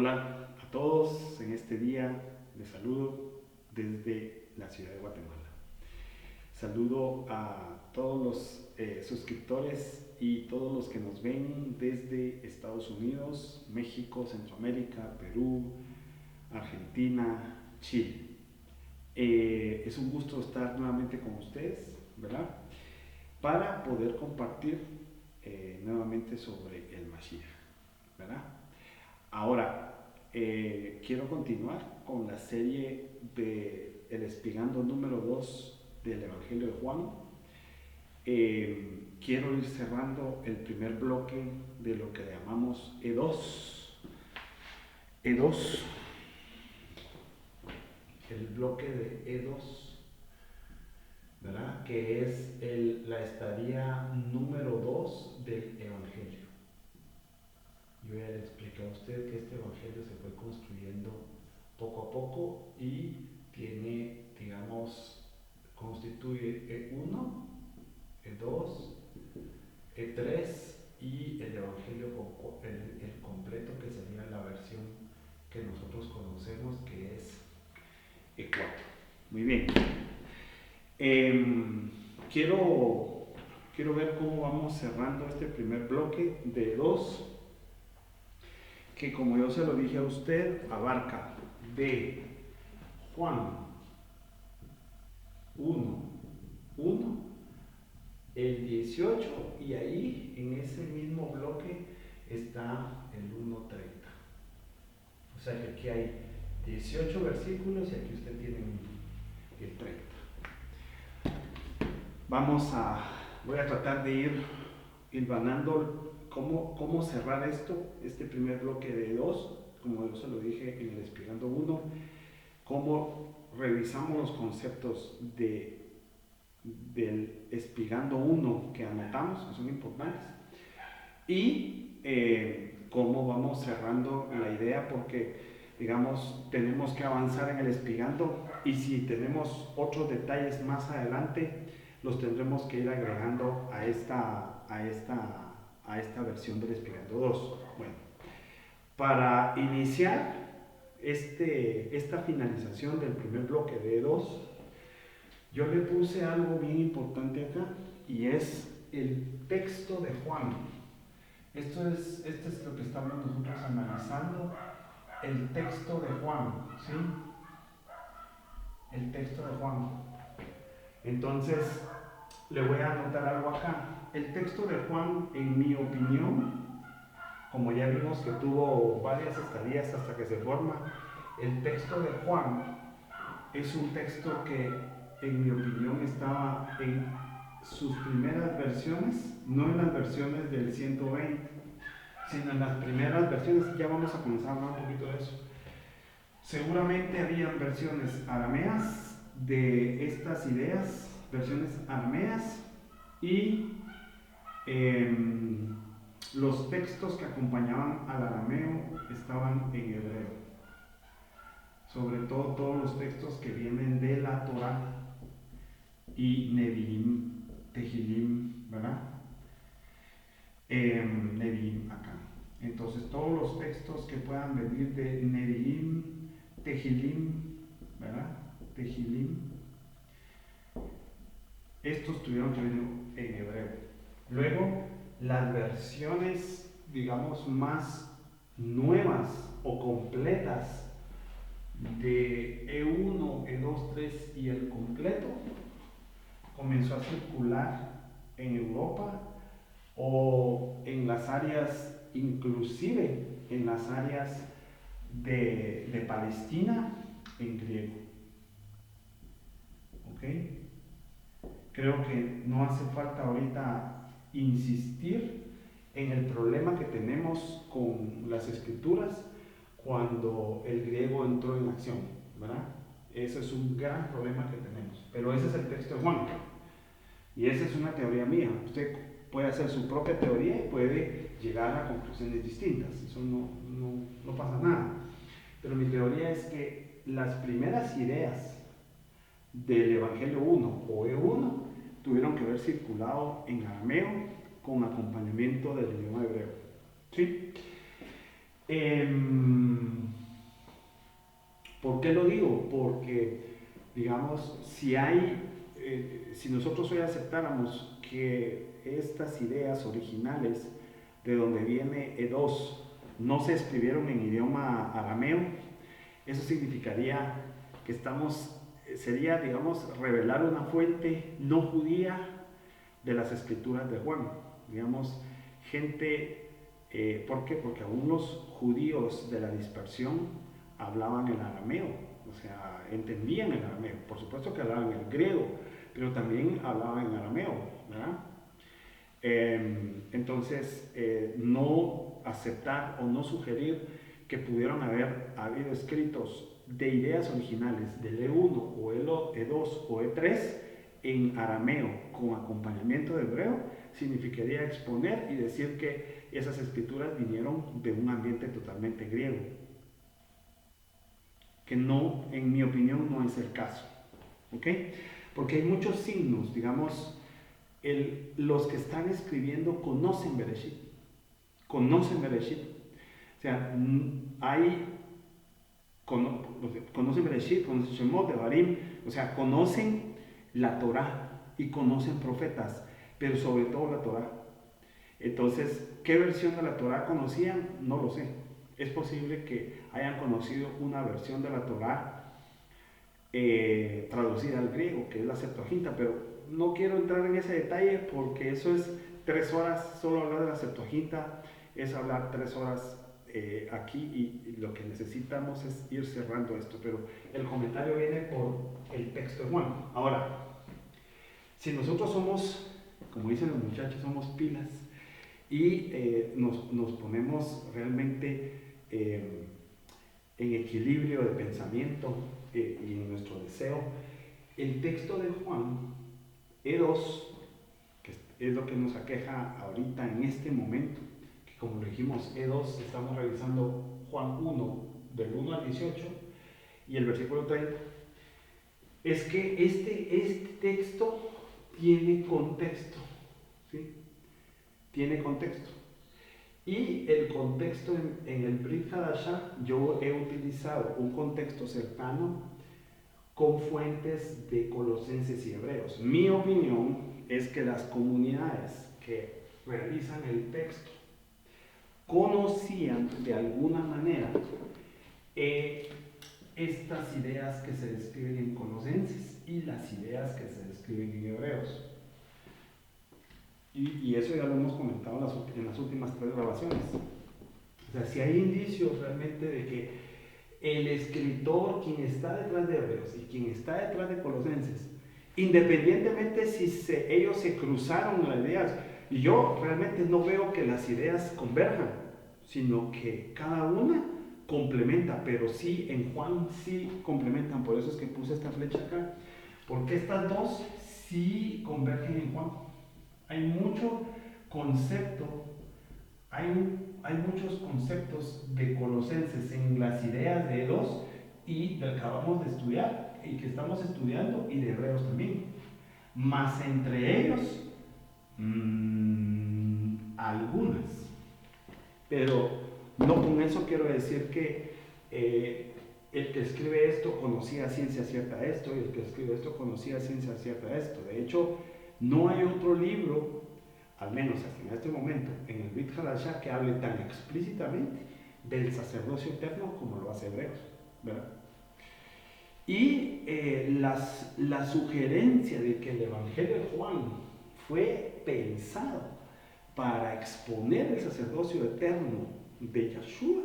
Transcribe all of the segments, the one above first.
Hola a todos en este día. Les saludo desde la ciudad de Guatemala. Saludo a todos los suscriptores y todos los que nos ven desde Estados Unidos, México, Centroamérica, Perú, Argentina, Chile. Es un gusto estar nuevamente con ustedes, ¿verdad? Para poder compartir nuevamente sobre el Mashiach, ¿verdad? Ahora, quiero continuar con la serie de El Espigando número 2 del Evangelio de Juan. Quiero ir cerrando el primer bloque de lo que llamamos E2. E2, el bloque de E2, ¿verdad? Que es la estadía número 2 del Evangelio. Yo ya le expliqué a usted que este Evangelio se fue construyendo poco a poco y tiene, digamos, constituye E1, E2, E3 y el Evangelio, el completo, que sería la versión que nosotros conocemos, que es E4. Muy bien. Quiero ver cómo vamos cerrando este primer bloque de E2, que, como yo se lo dije a usted, abarca de Juan 1:1, el 18, y ahí en ese mismo bloque está el 1:30. O sea que aquí hay 18 versículos y aquí usted tiene el 30. Voy a tratar de ir hilvanando cómo cerrar este primer bloque de 2, como yo se lo dije en el Explicando 1, cómo revisamos los conceptos del Explicando 1 que anotamos, que son importantes, y cómo vamos cerrando la idea, porque, digamos, tenemos que avanzar en el Explicando, y si tenemos otros detalles más adelante, los tendremos que ir agregando a esta versión del Explicando 2. Bueno, para iniciar esta finalización del primer bloque de 2, yo le puse algo bien importante acá, y es el texto de Juan. Esto es lo que estamos nosotros analizando, el texto de Juan, ¿sí? El texto de Juan. Entonces, le voy a anotar algo acá. El texto de Juan, en mi opinión, como ya vimos que tuvo varias estadías hasta que se forma, el texto de Juan es un texto que, en mi opinión, estaba en sus primeras versiones, no en las versiones del 120, sino en las primeras versiones. Ya vamos a comenzar a hablar un poquito de eso. Seguramente habían versiones arameas de estas ideas, versiones arameas, y los textos que acompañaban al arameo estaban en hebreo. Sobre todo todos los textos que vienen de la Torá y Nevi'im, Tehilim, ¿verdad? Nevi'im acá. Entonces, todos los textos que puedan venir de Nevi'im, Tehilim, ¿verdad? Tehilim, estos tuvieron que venir en hebreo. Luego, las versiones, digamos, más nuevas o completas de E1, E2, 3 y el completo comenzó a circular en Europa, o en las áreas, inclusive en las áreas de Palestina, en griego. ¿Ok? Creo que no hace falta ahorita insistir en el problema que tenemos con las escrituras cuando el griego entró en acción, ¿verdad? Ese es un gran problema que tenemos. Pero ese es el texto de Juan. Y esa es una teoría mía. Usted puede hacer su propia teoría y puede llegar a conclusiones distintas. Eso no pasa nada. Pero mi teoría es que las primeras ideas del Evangelio 1 o E1 tuvieron que haber circulado en arameo con acompañamiento del idioma hebreo. ¿Sí? qué lo digo? Porque, digamos, si nosotros hoy aceptáramos que estas ideas originales de donde viene E2 no se escribieron en idioma arameo, eso significaría que sería, digamos, revelar una fuente no judía de las escrituras de Juan. Digamos, ¿por qué? Porque aún los judíos de la dispersión hablaban el arameo, o sea, entendían el arameo. Por supuesto que hablaban el griego, pero también hablaban en arameo, ¿verdad? Entonces, no aceptar o no sugerir que pudieron haber habido escritos de ideas originales del E1 o E2 o E3 en arameo con acompañamiento de hebreo, significaría exponer y decir que esas escrituras vinieron de un ambiente totalmente griego, que no, en mi opinión, no es el caso, ¿ok? Porque hay muchos signos, digamos, los que están escribiendo conocen Bereshit, o sea, conocen Bereshit, conocen Shemot, Devarim, o sea, conocen la Torah y conocen profetas, pero sobre todo la Torah. Entonces, ¿qué versión de la Torah conocían? No lo sé. Es posible que hayan conocido una versión de la Torah traducida al griego, que es la Septuaginta, pero no quiero entrar en ese detalle porque eso es 3 horas, solo hablar de la Septuaginta es hablar 3 horas aquí y lo que necesitamos es ir cerrando esto, pero el comentario viene por el texto de Juan. Ahora, si nosotros somos, como dicen los muchachos, somos pilas y nos ponemos realmente en equilibrio de pensamiento y en nuestro deseo, el texto de Juan E2, que es lo que nos aqueja ahorita en este momento, que como lo dijimos, E2, estamos revisando Juan 1, del 1 al 18, y el versículo 30, es que este texto tiene contexto, ¿sí? Tiene contexto. Y el contexto en el Brit Hadashah, yo he utilizado un contexto cercano con fuentes de Colosenses y Hebreos. Mi opinión es que las comunidades que realizan el texto conocían de alguna manera estas ideas que se describen en Colosenses y las ideas que se describen en Hebreos. Y eso ya lo hemos comentado en las últimas 3 grabaciones. O sea, si hay indicios realmente de que el escritor, quien está detrás de Hebreos y quien está detrás de Colosenses, independientemente si ellos se cruzaron las ideas, y yo realmente no veo que las ideas converjan, sino que cada una complementa, pero sí, en Juan sí complementan, por eso es que puse esta flecha acá, porque estas dos sí convergen en Juan. Hay mucho concepto, hay muchos conceptos de Colosenses en las ideas de E2 y del que acabamos de estudiar y que estamos estudiando, y de Hebreos también. Más entre ellos, algunas. Pero no con eso quiero decir que el que escribe esto conocía a ciencia cierta esto y el que escribe esto conocía a ciencia cierta esto. De hecho, no hay otro libro, al menos hasta en este momento, en el Brit Hadashah que hable tan explícitamente del sacerdocio eterno como lo hace Hebreos, ¿verdad? Y la sugerencia de que el Evangelio de Juan fue pensado para exponer el sacerdocio eterno de Yeshua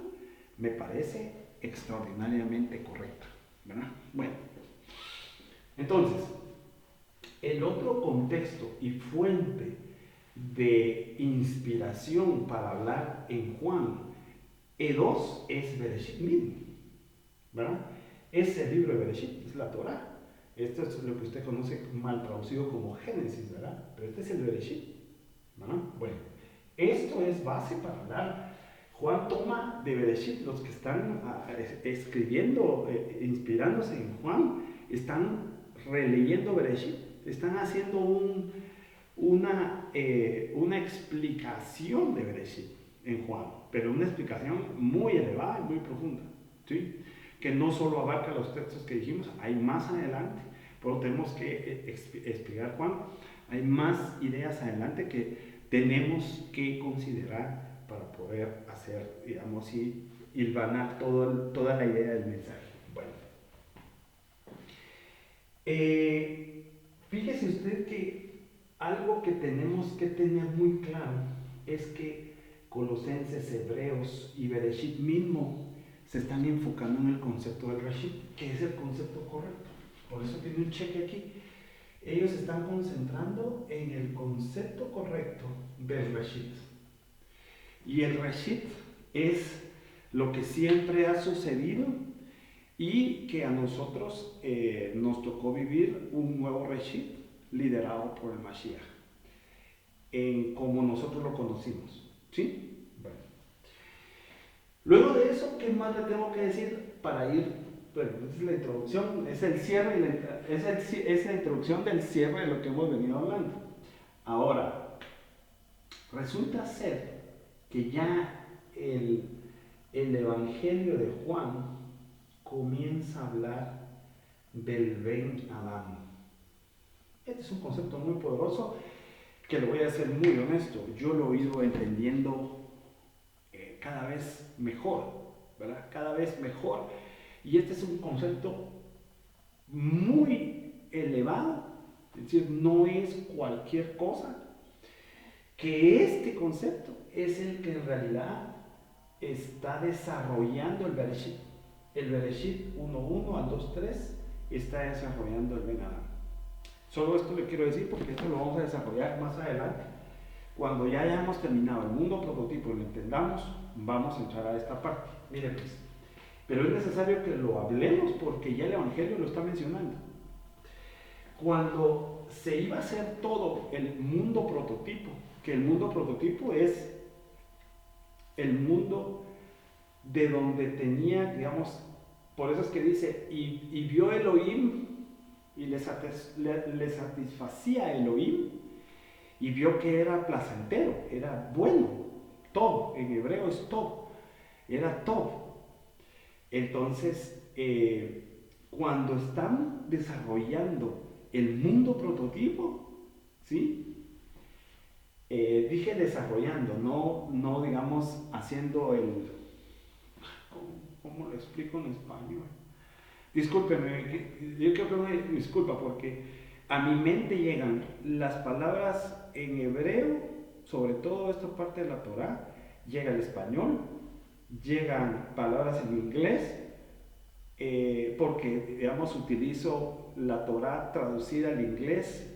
me parece extraordinariamente correcta, ¿verdad? Bueno, entonces, el otro contexto y fuente de inspiración para hablar en Juan E2 es Bereshit mismo, ¿verdad? Es el libro de Bereshit, es la Torah. Esto es lo que usted conoce mal traducido como Génesis, ¿verdad? Pero este es el Bereshit, ¿verdad? Bueno, esto es base para hablar. Juan toma de Bereshit, los que están escribiendo, inspirándose en Juan, están releyendo Bereshit, están haciendo una explicación de Bereshit en Juan, pero una explicación muy elevada y muy profunda, ¿sí? que no solo abarca los textos que dijimos, hay más adelante, pero tenemos que explicar, Juan, hay más ideas adelante que tenemos que considerar para poder hacer, digamos, y hilvanar toda la idea del mensaje. Bueno, fíjese usted que algo que tenemos que tener muy claro es que Colosenses, Hebreos y Bereshit mismo se están enfocando en el concepto del Reshit, que es el concepto correcto. Por eso tiene un cheque aquí. Ellos se están concentrando en el concepto correcto del Reshit. Y el Reshit es lo que siempre ha sucedido y que a nosotros nos tocó vivir un nuevo Reshit liderado por el Mashiach, en como nosotros lo conocimos. ¿Sí? Bueno. Luego de eso, ¿qué más le tengo que decir para ir? Bueno, esa es la introducción, es el cierre, es la introducción del cierre de lo que hemos venido hablando. Ahora, resulta ser que ya el Evangelio de Juan comienza a hablar del Ben Adam. Este es un concepto muy poderoso que, lo voy a ser muy honesto, yo lo he ido entendiendo cada vez mejor, ¿verdad? Cada vez mejor. Y este es un concepto muy elevado, es decir, no es cualquier cosa, que este concepto es el que en realidad está desarrollando el Bereshit. El Bereshit 1.1 al 2.3 está desarrollando el Ben Adam. Solo esto le quiero decir porque esto lo vamos a desarrollar más adelante. Cuando ya hayamos terminado el mundo prototipo y lo entendamos, vamos a entrar a esta parte. Miren pues, pero es necesario que lo hablemos porque ya el Evangelio lo está mencionando. Cuando se iba a hacer todo el mundo prototipo, que el mundo prototipo es el mundo de donde tenía, digamos, por eso es que dice, y vio Elohim, y le satisfacía Elohim, y vio que era placentero, era bueno, todo, en hebreo es todo, era todo. Entonces, cuando están desarrollando el mundo prototipo, ¿sí? Dije desarrollando, no digamos haciendo el... ¿Cómo lo explico en español? Discúlpeme, yo creo que me disculpa porque a mi mente llegan las palabras en hebreo, sobre todo esta parte de la Torá, llega el español, llegan palabras en inglés, porque, digamos, utilizo la Torá traducida al inglés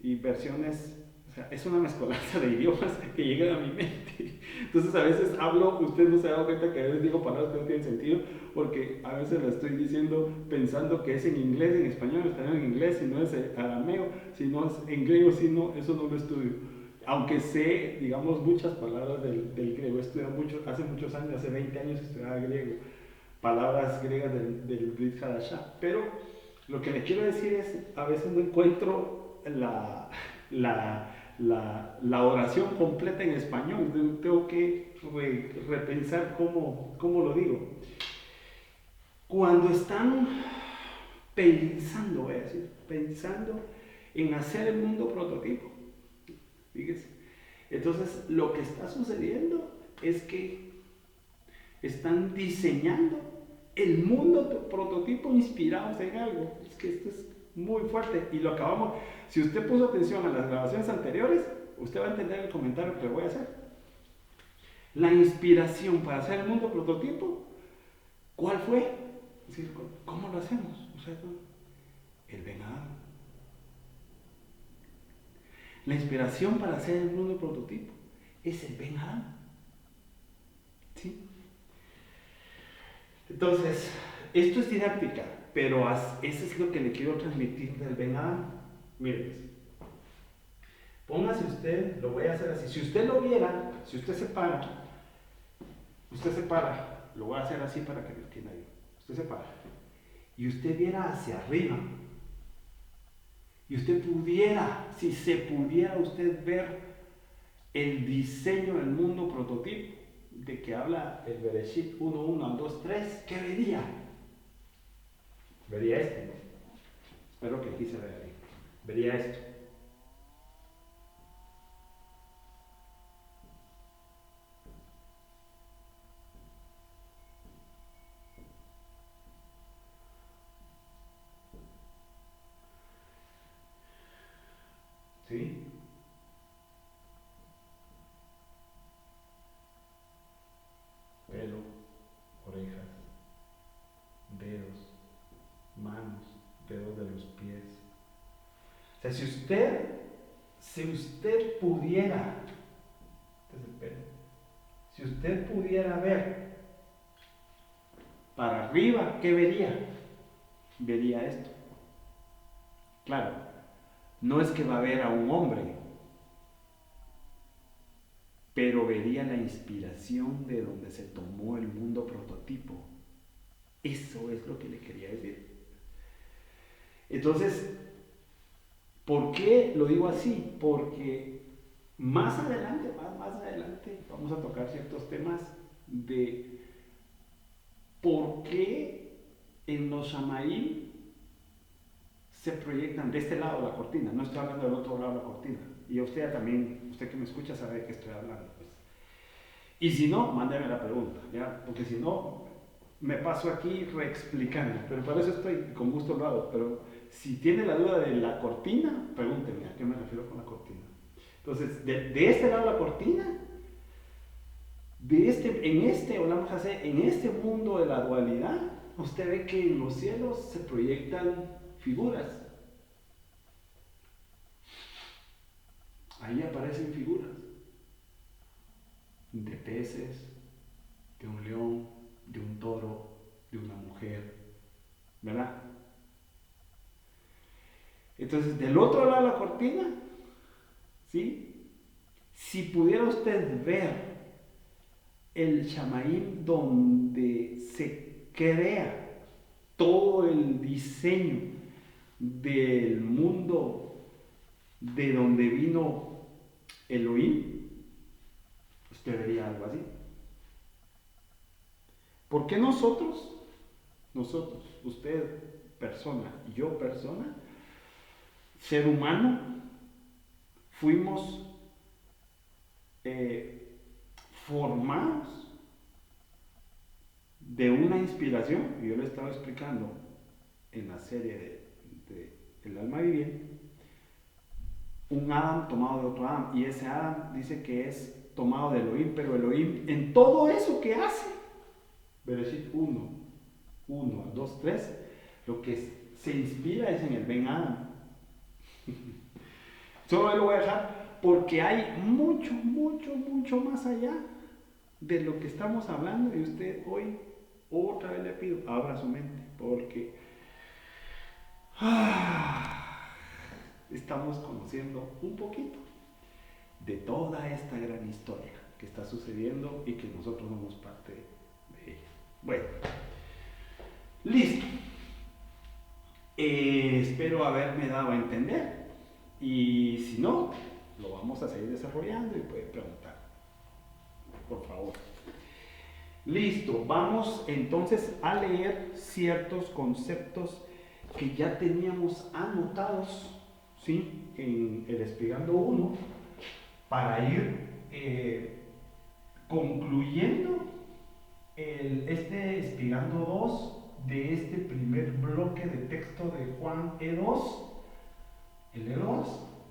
y versiones, o sea, es una mezcolanza de idiomas que llegan a mi mente. Entonces a veces hablo, usted no se ha dado cuenta que a veces digo palabras que no tienen sentido, porque a veces las estoy diciendo pensando que es en inglés, en español, en inglés, si no es arameo, si no es en griego, si no, eso no lo estudio. Aunque sé, digamos, muchas palabras del griego, he estudiado mucho, hace muchos años, hace 20 años estudiaba griego, palabras griegas del Brit Hadashah, pero lo que le quiero decir es, a veces no encuentro la oración completa en español, tengo que repensar cómo lo digo. Cuando están pensando, voy a decir, pensando en hacer el mundo prototipo, fíjese, entonces lo que está sucediendo es que están diseñando el mundo prototipo inspirados en algo. Es que esto es muy fuerte y lo acabamos. Si usted puso atención a las grabaciones anteriores, usted va a entender el comentario que le voy a hacer. La inspiración para hacer el mundo prototipo, ¿cuál fue? Es decir, ¿cómo lo hacemos? O sea, el Ben Adam. La inspiración para hacer el mundo prototipo es el Ben Adam. ¿Sí? Entonces, esto es didáctica, pero eso es lo que le quiero transmitir del Ben Adam. Miren, póngase usted, lo voy a hacer así. Si usted lo viera, si usted se para, lo voy a hacer así para que lo entienda bien. Usted se para y usted viera hacia arriba y usted pudiera, si se pudiera usted ver el diseño del mundo prototipo, de que habla el Bereshit 1:1 al 2:3, ¿qué vería? Vería esto, ¿no? Espero que aquí se vea bien. Vería esto. ¿Sí? Pelo, orejas, dedos, manos, dedos de los pies. O sea, si usted pudiera, este es el pelo, si usted pudiera ver para arriba, ¿qué vería? Vería esto. Claro, no es que va a ver a un hombre, pero vería la inspiración de donde se tomó el mundo prototipo. Eso es lo que le quería decir. Entonces, ¿por qué lo digo así? Porque más adelante, más adelante, vamos a tocar ciertos temas de por qué en los Shamaim se proyectan de este lado de la cortina. No estoy hablando del otro lado de la cortina. Y usted también, usted que me escucha sabe de qué estoy hablando. Pues. Y si no, mándeme la pregunta, ¿ya? Porque si no, me paso aquí reexplicando. Pero para eso estoy, con gusto lo hago. Pero si tiene la duda de la cortina, pregúnteme a qué me refiero con la cortina. Entonces, de este lado de la cortina, en este mundo de la dualidad, usted ve que en los cielos se proyectan figuras. Ahí aparecen figuras de peces, de un león, de un toro, de una mujer, ¿verdad? Entonces, del otro lado de la cortina, ¿sí? Si pudiera usted ver el Shamaim donde se crea todo el diseño del mundo de donde vino Elohim, usted vería algo así. ¿Por qué nosotros, usted persona y yo persona, ser humano, fuimos formados de una inspiración? Y yo le estaba explicando en la serie de El alma viviente, un Adam tomado de otro Adam, y ese Adam dice que es tomado de Elohim, pero Elohim en todo eso que hace, Bereshit 1, 2, 3, lo que se inspira es en el Ben Adam. Solo lo voy a dejar porque hay mucho más allá de lo que estamos hablando, y usted hoy otra vez le pido, abra su mente, porque estamos conociendo un poquito de toda esta gran historia que está sucediendo y que nosotros somos parte de ella. Bueno, listo. Espero haberme dado a entender, y si no, lo vamos a seguir desarrollando y puede preguntar, por favor. Listo, vamos entonces a leer ciertos conceptos que ya teníamos anotados, ¿sí?, en el Espigando 1, para ir concluyendo este Espigando 2 de este primer bloque de texto de Juan E2, el E2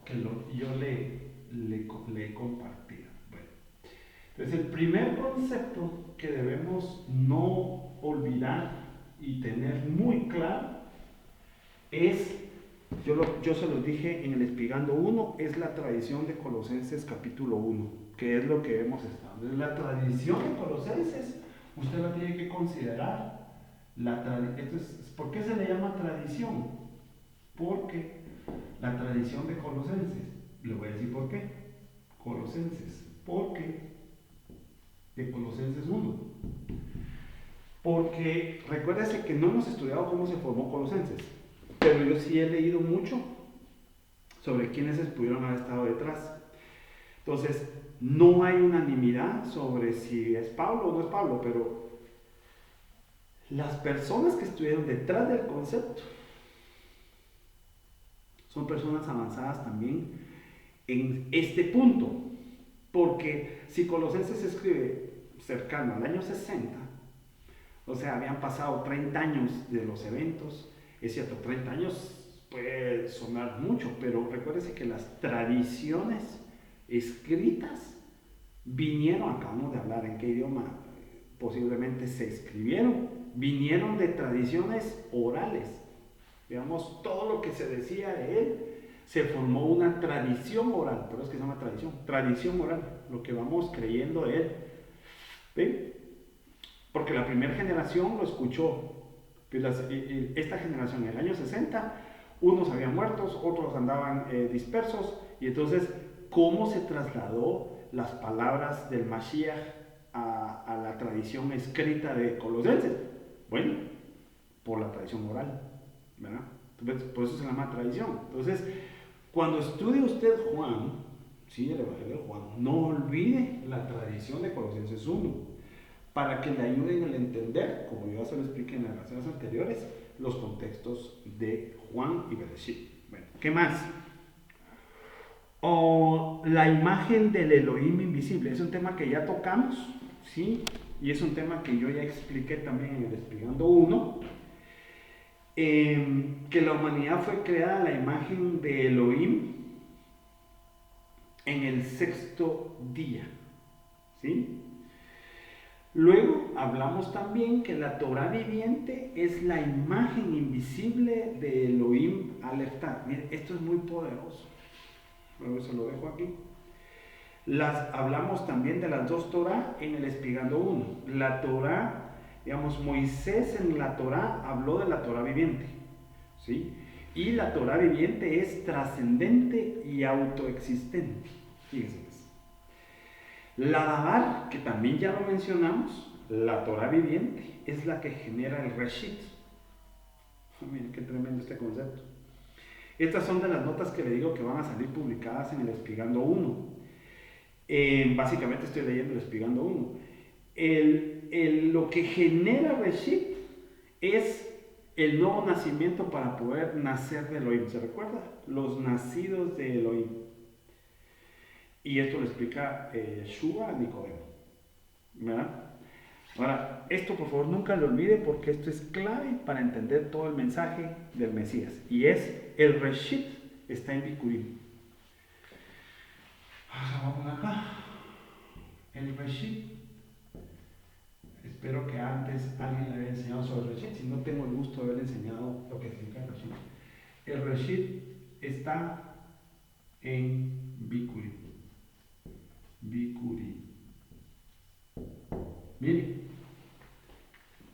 que yo le he compartido. Bueno, entonces el primer concepto que debemos no olvidar y tener muy claro es, yo se los dije en el Espigando 1, es la tradición de Colosenses capítulo 1, que es lo que hemos estado. Entonces, la tradición de Colosenses, usted la tiene que considerar. Entonces, ¿por qué se le llama tradición? Porque la tradición de Colosenses, le voy a decir por qué. Colosenses, porque de Colosenses 1. Porque recuérdese que no hemos estudiado cómo se formó Colosenses, pero yo sí he leído mucho sobre quiénes pudieron haber estado detrás. Entonces, no hay unanimidad sobre si es Pablo o no es Pablo, pero las personas que estuvieron detrás del concepto son personas avanzadas también en este punto. Porque si Colosenses se escribe cercano al año 60, o sea, habían pasado 30 años de los eventos, es cierto, 30 años puede sonar mucho, pero recuérdese que las tradiciones escritas vinieron, acabamos de hablar en qué idioma posiblemente se escribieron, vinieron de tradiciones orales. Digamos, todo lo que se decía de él se formó una tradición oral, pero es que se llama tradición oral, lo que vamos creyendo de él. ¿Ven? Porque la primera generación lo escuchó. Esta generación en el año 60, unos habían muertos, otros andaban dispersos, y entonces, ¿cómo se trasladó las palabras del Mashiach a la tradición escrita de Colosenses? Bueno, por la tradición oral, ¿verdad? Entonces, por eso se llama tradición. Entonces, cuando estudie usted Juan, sí, el Evangelio de Juan, no olvide la tradición de Colosenses 1, para que le ayuden a entender, como yo ya se lo expliqué en las narraciones anteriores, los contextos de Juan y Bereshit. Bueno, ¿qué más? O la imagen del Elohim invisible, es un tema que ya tocamos, ¿sí? Y es un tema que yo ya expliqué también en el Explicando 1, que la humanidad fue creada a la imagen de Elohim en el sexto día, ¿sí? Luego hablamos también que la Torah viviente es la imagen invisible de Elohim Aleph Tav. Miren, esto es muy poderoso. Luego se lo dejo aquí. Hablamos también de las dos Torah en el Explicando 1. La Torah, digamos, Moisés en la Torah habló de la Torah viviente, ¿sí? Y la Torah viviente es trascendente y autoexistente. Fíjense. La Dabar, que también ya lo mencionamos, la Torah viviente, es la que genera el Reshit. Miren qué tremendo este concepto. Estas son de las notas que le digo que van a salir publicadas en el Explicando 1. Básicamente estoy leyendo el Explicando 1. Lo que genera Reshit es el nuevo nacimiento para poder nacer de Elohim. ¿Se recuerda? Los nacidos de Elohim. Y esto lo explica Yeshua a Nicodemo, ¿verdad? Ahora, esto por favor nunca lo olvide porque esto es clave para entender todo el mensaje del Mesías. Y es, el Reshit está en Bikurim. Vamos a poner acá. El Reshit. Espero que antes alguien le haya enseñado sobre el Reshit. Si no, tengo el gusto de haberle enseñado lo que significa el Reshit. El Reshit está en Bikurim. Bikurim. Miren.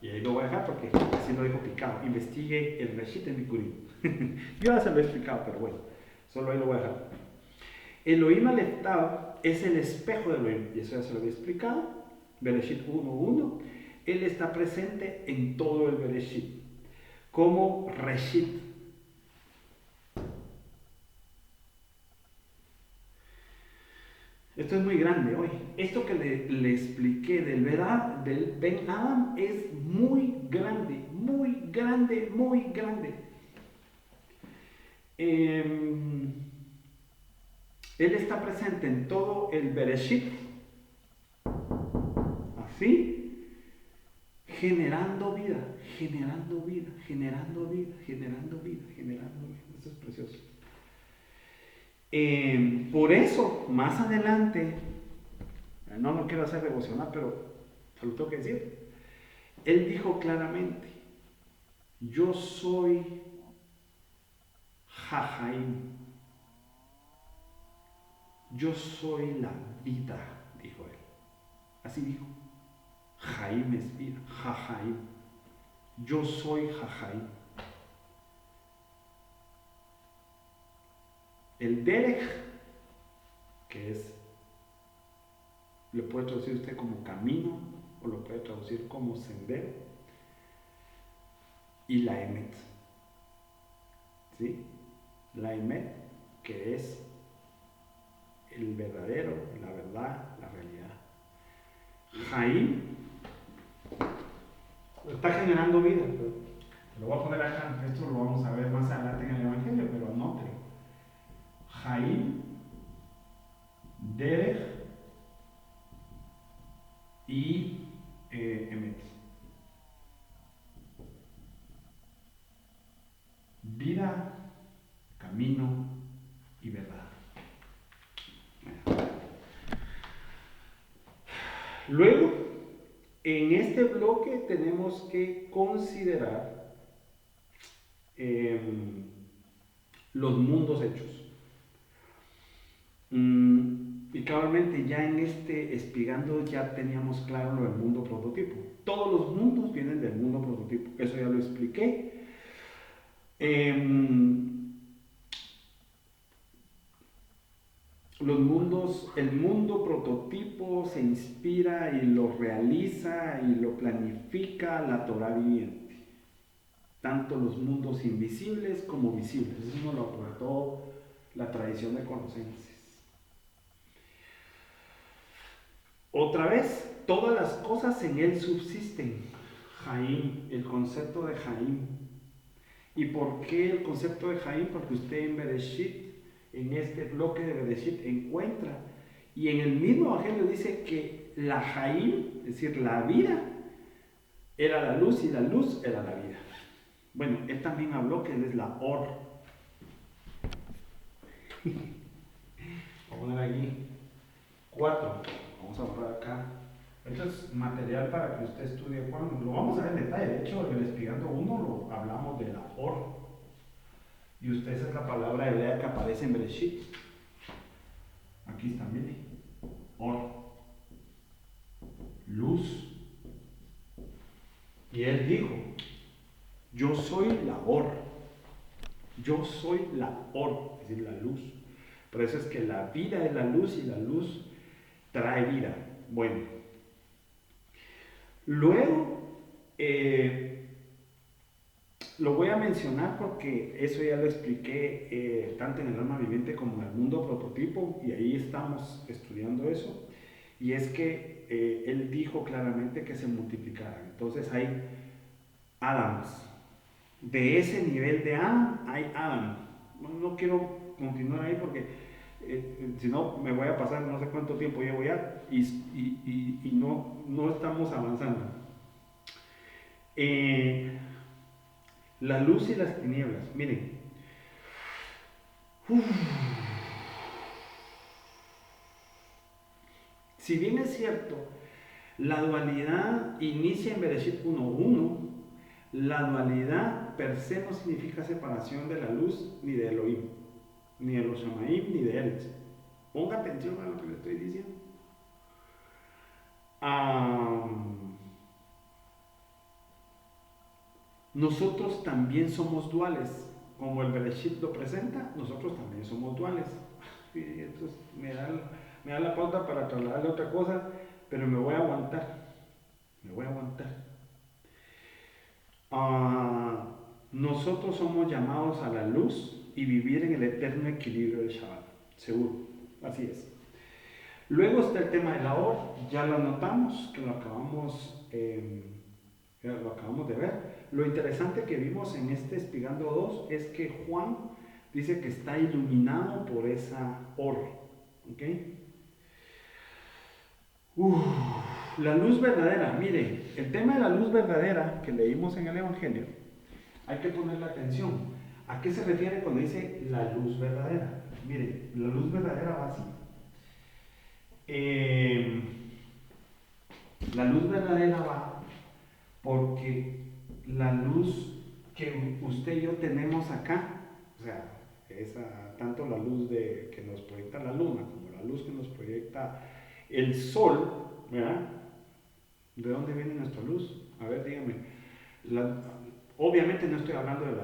Y ahí lo voy a dejar porque así lo dejo picado. Investigue el Reshit en Bikurim. Yo ya se lo he explicado, pero bueno, solo ahí lo voy a dejar. Elohim Aleph Tav es el espejo de Elohim, y eso ya se lo había explicado. Bereshit 1.1. Él está presente en todo el Bereshit, como Reshit. Esto es muy grande hoy. Esto que le expliqué del Ben Adam es muy grande, muy grande, muy grande. Él está presente en todo el Bereshit, así, generando vida, generando vida, generando vida, generando vida, generando vida. Esto es precioso. Por eso, más adelante, no lo quiero hacer devocional, pero se lo tengo que decir. Él dijo claramente: yo soy Jajaim, yo soy la vida, dijo él. Así dijo. Jaim es vida, Jajaim. Yo soy Jajaim. El Derech, que es, lo puede traducir usted como camino o lo puede traducir como sendero, y la Emet, ¿sí? La Emet, que es el verdadero, la verdad, la realidad. Jaim está generando vida. Lo voy a poner acá, esto lo vamos a ver más adelante en el Evangelio, pero anótelo. Jaim, Derech y Emet. Vida, camino y verdad. Luego, en este bloque tenemos que considerar los mundos hechos. Y claramente ya en este Espigando ya teníamos claro lo del mundo prototipo. Todos los mundos vienen del mundo prototipo, eso ya lo expliqué. Los mundos, el mundo prototipo se inspira y lo realiza y lo planifica la Torah viviente. Tanto los mundos invisibles como visibles. Eso nos lo aportó la tradición de Colosenses. Otra vez, todas las cosas en él subsisten. Jaim, el concepto de Jaim. ¿Y por qué el concepto de Jaim? Porque usted en Bereshit, en este bloque de Bereshit, encuentra, y en el mismo Evangelio dice que la Jaim, es decir, la vida, era la luz y la luz era la vida. Bueno, él también habló que él es la Or. Voy a poner aquí 4. Vamos a borrar acá. Esto es material para que usted estudie cuando. Lo vamos a ver en detalle. De hecho, en el Espigando 1 lo hablamos de la Or. Y usted, esa es la palabra hebrea que aparece en Bereshit. Aquí está, mire. Or. Luz. Y él dijo, yo soy la Or. Yo soy la Or, es decir, la luz. Por eso es que la vida es la luz y la luz trae vida. Bueno. Luego, lo voy a mencionar porque eso ya lo expliqué tanto en el alma viviente como en el mundo prototipo, y ahí estamos estudiando eso. Y es que él dijo claramente que se multiplicaran. Entonces hay Adams. De ese nivel de Adam hay Adam. No quiero continuar ahí porque si no me voy a pasar no sé cuánto tiempo llevo ya y no estamos avanzando. La luz y las tinieblas. Miren. Si bien es cierto, la dualidad inicia en Bereshit 1:1, la dualidad per se no significa separación de la luz ni de Elohim, ni de los Shamaim, ni de Eretz. Ponga atención a lo que le estoy diciendo. Nosotros también somos duales. Como el Bereshit lo presenta, nosotros también somos duales. Entonces me da la pauta para trasladarle otra cosa, pero me voy a aguantar. Nosotros somos llamados a la luz y vivir en el eterno equilibrio del Shabbat. Seguro, así es. Luego está el tema de la hora, ya lo notamos, que lo acabamos de ver. Lo interesante que vimos en este Espigando 2 es que Juan dice que está iluminado por esa hora. ¿Okay? La luz verdadera, mire, el tema de la luz verdadera que leímos en el Evangelio, hay que ponerle atención. ¿A qué se refiere cuando dice la luz verdadera? Mire, la luz verdadera va así. La luz verdadera va porque la luz que usted y yo tenemos acá, o sea, tanto la luz que nos proyecta la luna como la luz que nos proyecta el sol, ¿verdad? ¿De dónde viene nuestra luz? A ver, dígame. Obviamente no estoy hablando de lo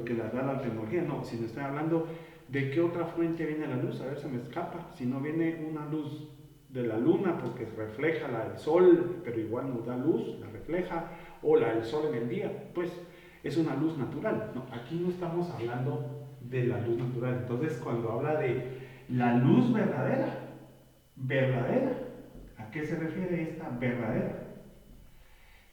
que nos da la tecnología, no, sino estoy hablando de qué otra fuente viene la luz. A ver, se me escapa. Si no viene una luz de la luna porque refleja la del sol, pero igual nos da luz, la refleja, o la del sol en el día, pues es una luz natural. No, aquí no estamos hablando de la luz natural. Entonces, cuando habla de la luz verdadera. ¿Verdadera? ¿A qué se refiere esta verdadera?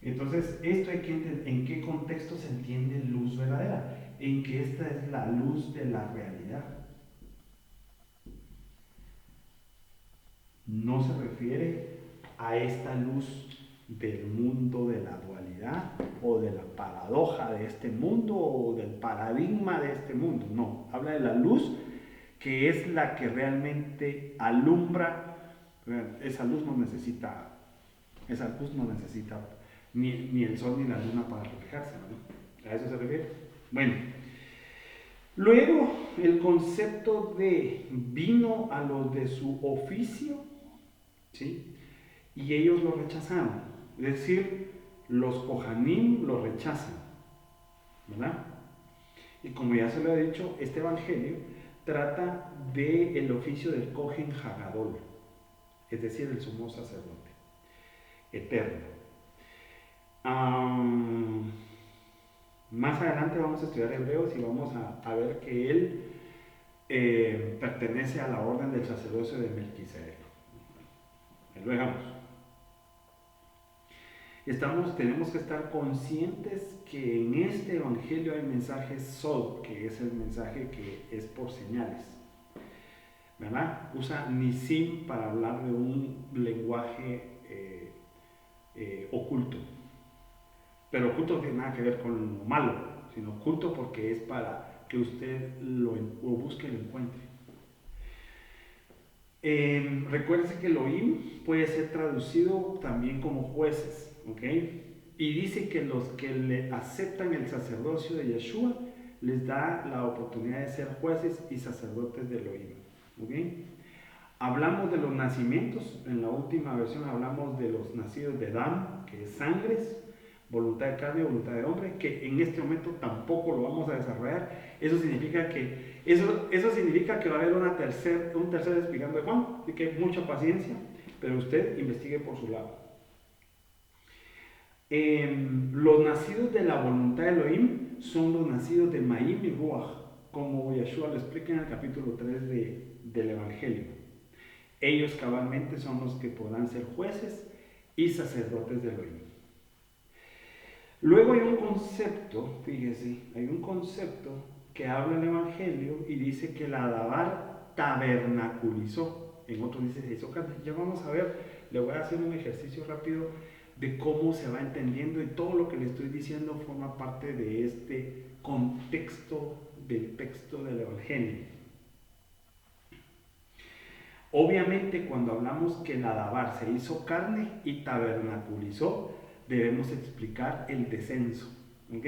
Entonces, esto hay que entender en qué contexto se entiende luz verdadera, en que esta es la luz de la realidad. No se refiere a esta luz del mundo de la dualidad o de la paradoja de este mundo o del paradigma de este mundo. No, habla de la luz que es la que realmente alumbra. Esa luz no necesita, ni el sol ni la luna para reflejarse, ¿no? ¿A eso se refiere? Bueno, luego el concepto de vino a los de su oficio, ¿sí? Y ellos lo rechazaron. Es decir, los Kohanim lo rechazan, ¿verdad? Y como ya se lo he dicho, este evangelio trata del oficio del Kohen Hagadol, es decir, el sumo sacerdote eterno. Más adelante vamos a estudiar Hebreos y vamos a ver que él pertenece a la orden del sacerdocio de Melquisedec. Lo dejamos. Tenemos que estar conscientes que en este evangelio hay mensajes sod, que es el mensaje que es por señales, ¿verdad? Usa nisim para hablar de un lenguaje oculto, pero oculto no tiene nada que ver con lo malo, sino oculto porque es para que usted lo busque y lo encuentre. Recuérdese que Elohim puede ser traducido también como jueces, ¿ok? Y dice que los que le aceptan el sacerdocio de Yeshua les da la oportunidad de ser jueces y sacerdotes de Elohim, ¿ok? Hablamos de los nacimientos, en la última versión hablamos de los nacidos de Dam, que es sangres, voluntad de carne, voluntad de hombre, que en este momento tampoco lo vamos a desarrollar. Eso significa que va a haber un tercer explicando de Juan, así que mucha paciencia, pero usted investigue por su lado. Los nacidos de la voluntad de Elohim son los nacidos de Maim y Ruach, como Yeshua lo explica en el capítulo 3 del Evangelio. Ellos cabalmente son los que podrán ser jueces y sacerdotes de Elohim. Luego hay un concepto, fíjese, hay un concepto que habla el Evangelio y dice que la Dabar tabernaculizó. En otro dice se hizo carne. Ya vamos a ver, le voy a hacer un ejercicio rápido de cómo se va entendiendo y todo lo que le estoy diciendo forma parte de este contexto del texto del Evangelio. Obviamente cuando hablamos que la Dabar se hizo carne y tabernaculizó, debemos explicar el descenso, ¿ok?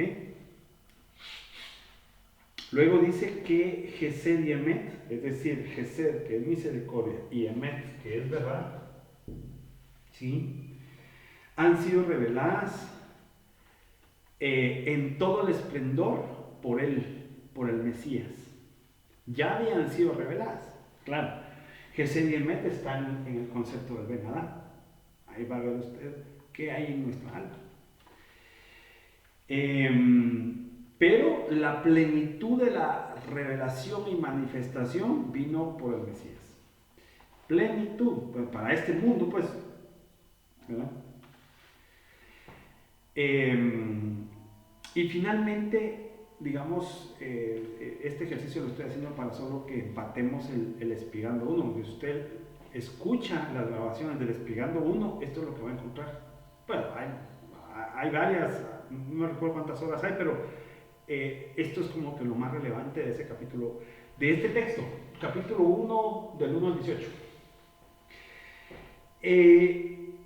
Luego dice que Gesed y Emet, es decir, Gesed, que es misericordia, y Emet, que es verdad, ¿sí?, han sido reveladas en todo el esplendor por el Mesías. Ya habían sido reveladas, claro. Gesed y Emet están en el concepto del Ben Adán. Ahí va a ver usted qué hay en nuestra alma. Pero la plenitud de la revelación y manifestación vino por el Mesías. Plenitud, pues, para este mundo, pues, ¿verdad? Y finalmente, digamos, este ejercicio lo estoy haciendo para solo que empatemos el Espigando 1. Si usted escucha las grabaciones del Espigando 1, esto es lo que va a encontrar. Bueno, hay varias, no recuerdo cuántas horas hay, pero esto es como que lo más relevante de ese capítulo, de este texto, capítulo 1, del 1 al 18.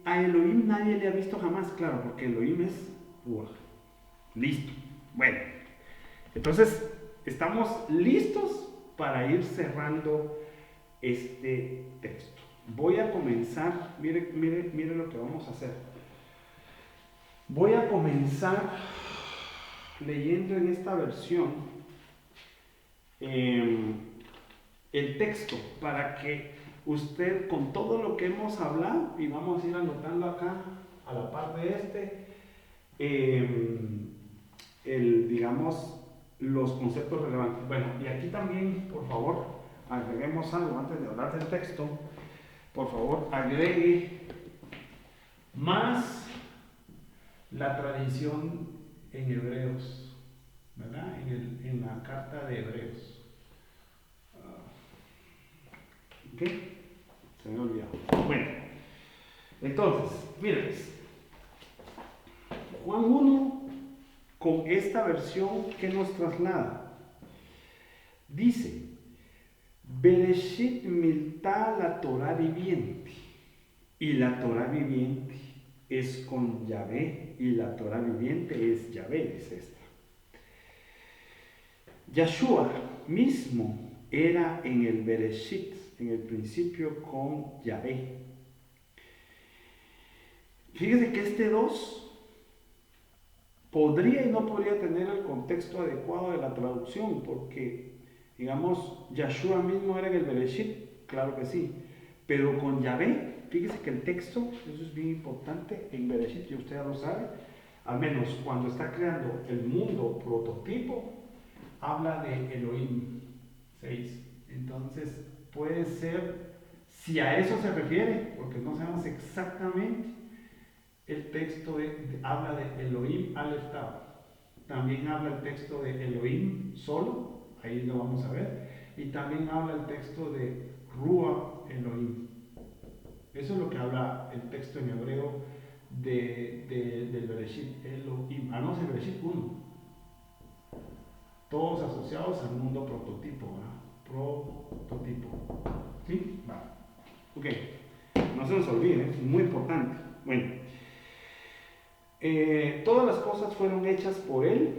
A Elohim nadie le ha visto jamás, claro, porque Elohim es Ruach. Listo. Bueno, entonces estamos listos para ir cerrando este texto. Voy a comenzar, mire lo que vamos a hacer. Voy a comenzar leyendo en esta versión el texto para que usted, con todo lo que hemos hablado, y vamos a ir anotando acá a la par de digamos, los conceptos relevantes. Bueno, y aquí también, por favor, agreguemos algo antes de hablar del texto, por favor, agregue más la tradición en Hebreos, ¿verdad? En la carta de Hebreos. ¿Ok? Se me olvidó. Bueno, entonces, miren, Juan 1, con esta versión que nos traslada, dice, Bereshit milta la Torah viviente, y la Torah viviente es con Yahvé, y la Torah viviente es Yahvé, es esta. Yahshua mismo era en el Bereshit, en el principio con Yahvé. Fíjese que este 2 podría y no podría tener el contexto adecuado de la traducción, porque, digamos, Yahshua mismo era en el Bereshit, claro que sí, pero con Yahvé, fíjese que el texto, eso es bien importante, en Bereshit, y usted ya lo sabe, al menos cuando está creando el mundo prototipo, habla de Elohim 6. Entonces, puede ser, si a eso se refiere, porque no sabemos exactamente, el texto habla de Elohim Aleph Tav. También habla el texto de Elohim solo, ahí lo vamos a ver, y también habla el texto de Ruach Elohim. Eso es lo que habla el texto en hebreo del Bereshit Elohim. No es el Bereshit 1. Todos asociados al mundo prototipo, ¿verdad? Prototipo. ¿Sí? Vale. Ok. No se nos olvide, es muy importante. Bueno. Todas las cosas fueron hechas por Él,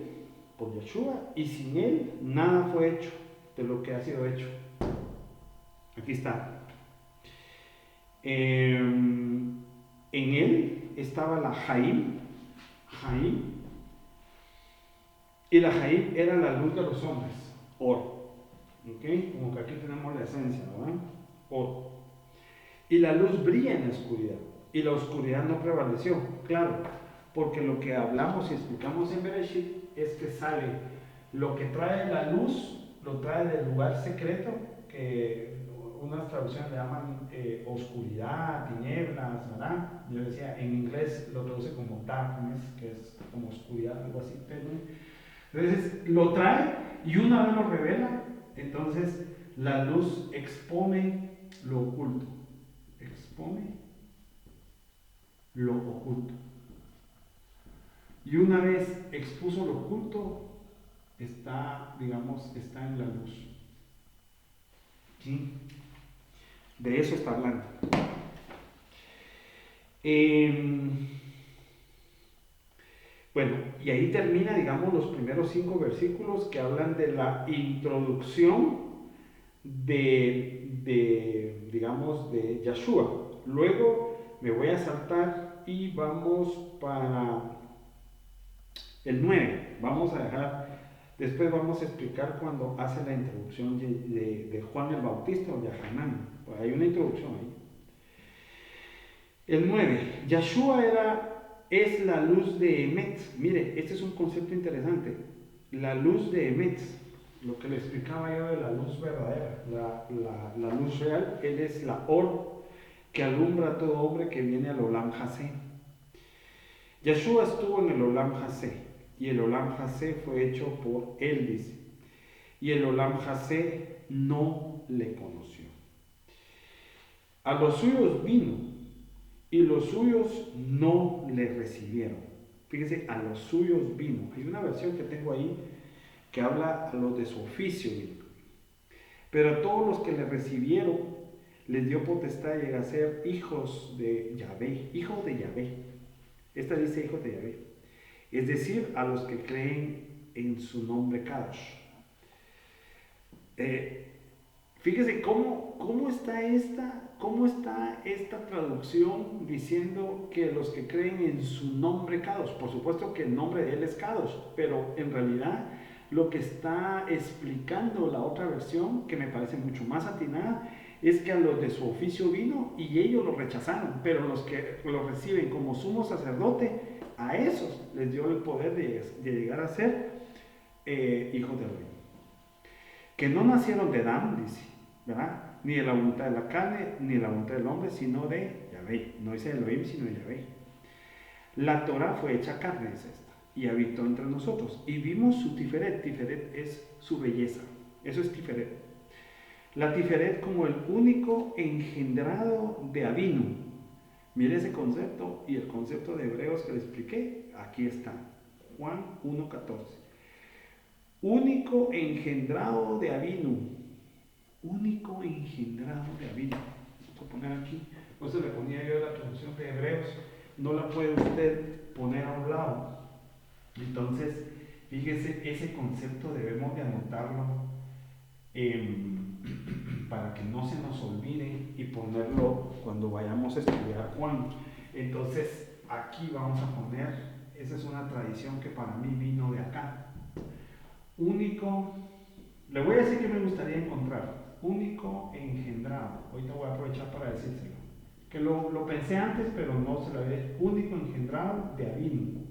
por Yeshua, y sin Él nada fue hecho de lo que ha sido hecho. Aquí está. En Él estaba la Jaim, y la Jaim era la luz de los hombres, Or. ¿Okay? Como que aquí tenemos la esencia, ¿verdad? Or. Y la luz brilla en la oscuridad, y la oscuridad no prevaleció, claro. Porque lo que hablamos y explicamos en Bereshit es que sale lo que trae la luz, lo trae del lugar secreto, que unas traducciones le llaman oscuridad, tinieblas, ¿verdad? Yo decía, en inglés lo traduce como darkness, que es como oscuridad, algo así. Entonces lo trae y una vez lo revela, entonces la luz expone lo oculto. Expone lo oculto. Y una vez expuso lo oculto, está, digamos, está en la luz. ¿Sí? De eso está hablando. Bueno, y ahí termina, digamos, los primeros 5 versículos que hablan de la introducción digamos, de Yahshua. Luego me voy a saltar y vamos para el 9, vamos a dejar, después vamos a explicar cuando hace la introducción de Juan el Bautista o de Hanan. Hay una introducción ahí. El 9, Yahshua es la luz de Emet. Mire, este es un concepto interesante. La luz de Emet, lo que le explicaba yo de la luz verdadera, la luz real, él es la Or que alumbra a todo hombre que viene al Olam Hasé. Yahshua estuvo en el Olam Hasé. Y el Olam Hasé fue hecho por él, dice. Y el Olam Hasé no le conoció. A los suyos vino, y los suyos no le recibieron. Fíjese, a los suyos vino. Hay una versión que tengo ahí que habla a los de su oficio. Pero a todos los que le recibieron, les dio potestad de llegar a ser hijos de Yahvé. Hijos de Yahvé. Esta dice hijos de Yahvé. Es decir, a los que creen en su nombre Kadosh. Fíjese cómo está esta traducción diciendo que los que creen en su nombre Kadosh. Por supuesto que el nombre de él es Kadosh, pero en realidad lo que está explicando la otra versión, que me parece mucho más atinada, es que a los de su oficio vino y ellos lo rechazaron, pero los que lo reciben como sumo sacerdote, a esos les dio el poder de llegar a ser hijos de Elohim. Que no nacieron de Dan, dice, ¿verdad? Ni de la voluntad de la carne, ni de la voluntad del hombre, sino de Yahvé. No dice Elohim, sino de Yahvé. La Torah fue hecha carne, es esta, y habitó entre nosotros. Y vimos su tiferet. Tiferet es su belleza. Eso es tiferet. La tiferet como el único engendrado de Avinu. Mire ese concepto y el concepto de Hebreos que le expliqué. Aquí está. Juan 1:14. Único engendrado de Avinu. Único engendrado de Avinu. Vamos a poner aquí. Por eso le ponía yo la traducción de Hebreos. No la puede usted poner a un lado. Entonces, fíjese, ese concepto debemos de anotarlo para que no se nos olvide y ponerlo cuando vayamos a estudiar Juan. Entonces, aquí vamos a poner, esa es una tradición que para mí vino de acá. Único, le voy a decir que me gustaría encontrar, único engendrado. Ahorita voy a aprovechar para decírselo. Que lo pensé antes, pero no se lo había. Único engendrado de Avinu.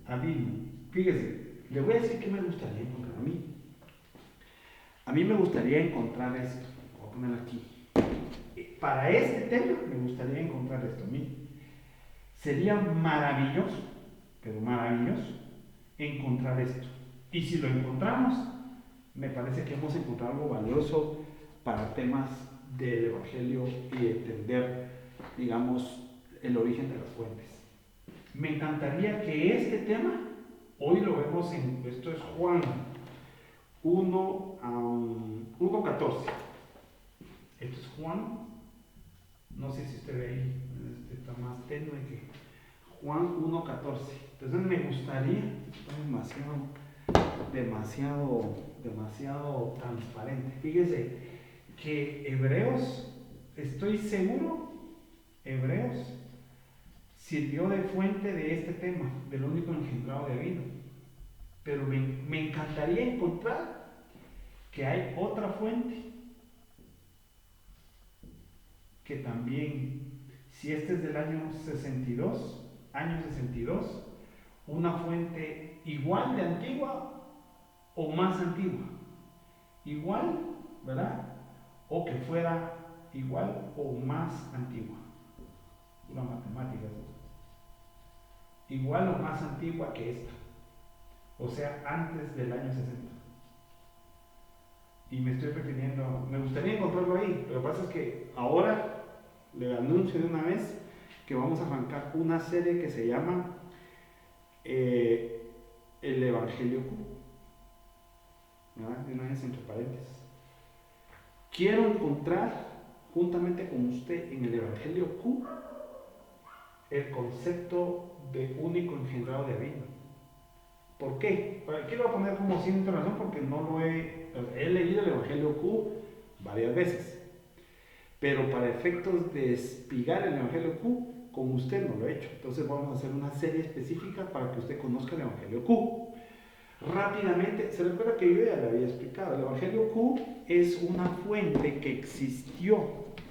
Avinu. Fíjese, le voy a decir que me gustaría encontrar a mí. A mí me gustaría encontrar esto. Voy a poner aquí. Para este tema me gustaría encontrar esto a mí. Sería maravilloso, pero maravilloso, encontrar esto. Y si lo encontramos, me parece que hemos encontrado algo valioso para temas del Evangelio y entender, digamos, el origen de las fuentes. Me encantaría que este tema, hoy lo vemos esto es Juan 1:14. Esto es Juan, no sé si usted ve ahí, está más tenue que Juan 1:14. Entonces me gustaría, está demasiado transparente. Fíjese que Hebreos, estoy seguro, Hebreos sirvió de fuente de este tema, del único engendrado de vino. Pero me encantaría encontrar que hay otra fuente que también, si este es del año 62, una fuente igual de antigua o más antigua. Igual, ¿verdad? O que fuera igual o más antigua. Una matemática. Igual o más antigua que esta. O sea, antes del año 60. Y me estoy refiriendo, me gustaría encontrarlo ahí. Lo que pasa es que ahora le anuncio de una vez que vamos a arrancar una serie que se llama El Evangelio Q. ¿Verdad? De una vez entre paréntesis. Quiero encontrar juntamente con usted en el Evangelio Q el concepto de único engendrado de Avinu. ¿Por qué? Aquí lo voy a poner como sin introducción porque no lo he leído el Evangelio Q varias veces, pero para efectos de espigar el Evangelio Q, con usted no lo he hecho. Entonces vamos a hacer una serie específica para que usted conozca el Evangelio Q. Rápidamente, se recuerda que yo ya le había explicado, el Evangelio Q es una fuente que existió.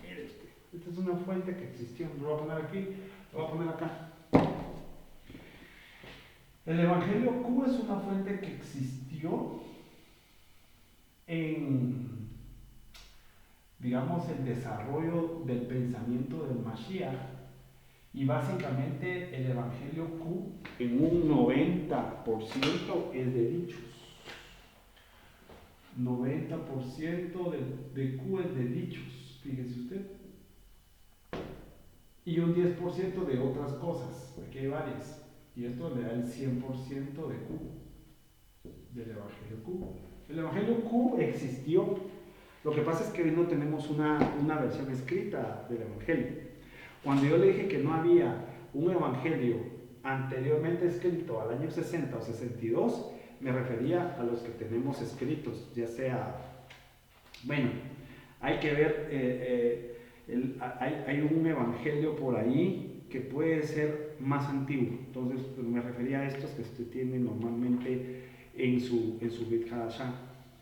Mire usted, esta es una fuente que existió. Lo voy a poner aquí, lo voy a poner acá. El Evangelio Q es una fuente que existió en, digamos, el desarrollo del pensamiento del Mashiach, y básicamente el Evangelio Q en un 90% es de dichos. 90% de Q es de dichos, fíjese usted. Y un 10% de otras cosas, aquí hay varias. Y esto le da el 100% de Q, del Evangelio Q. El Evangelio Q existió. Lo que pasa es que hoy no tenemos una versión escrita del Evangelio. Cuando yo le dije que no había un Evangelio anteriormente escrito al año 60 o 62, me refería a los que tenemos escritos, ya sea, bueno, hay que ver, hay un Evangelio por ahí que puede ser más antiguo. Entonces pues, me refería a estos que usted tiene normalmente en su Brit Hadashah,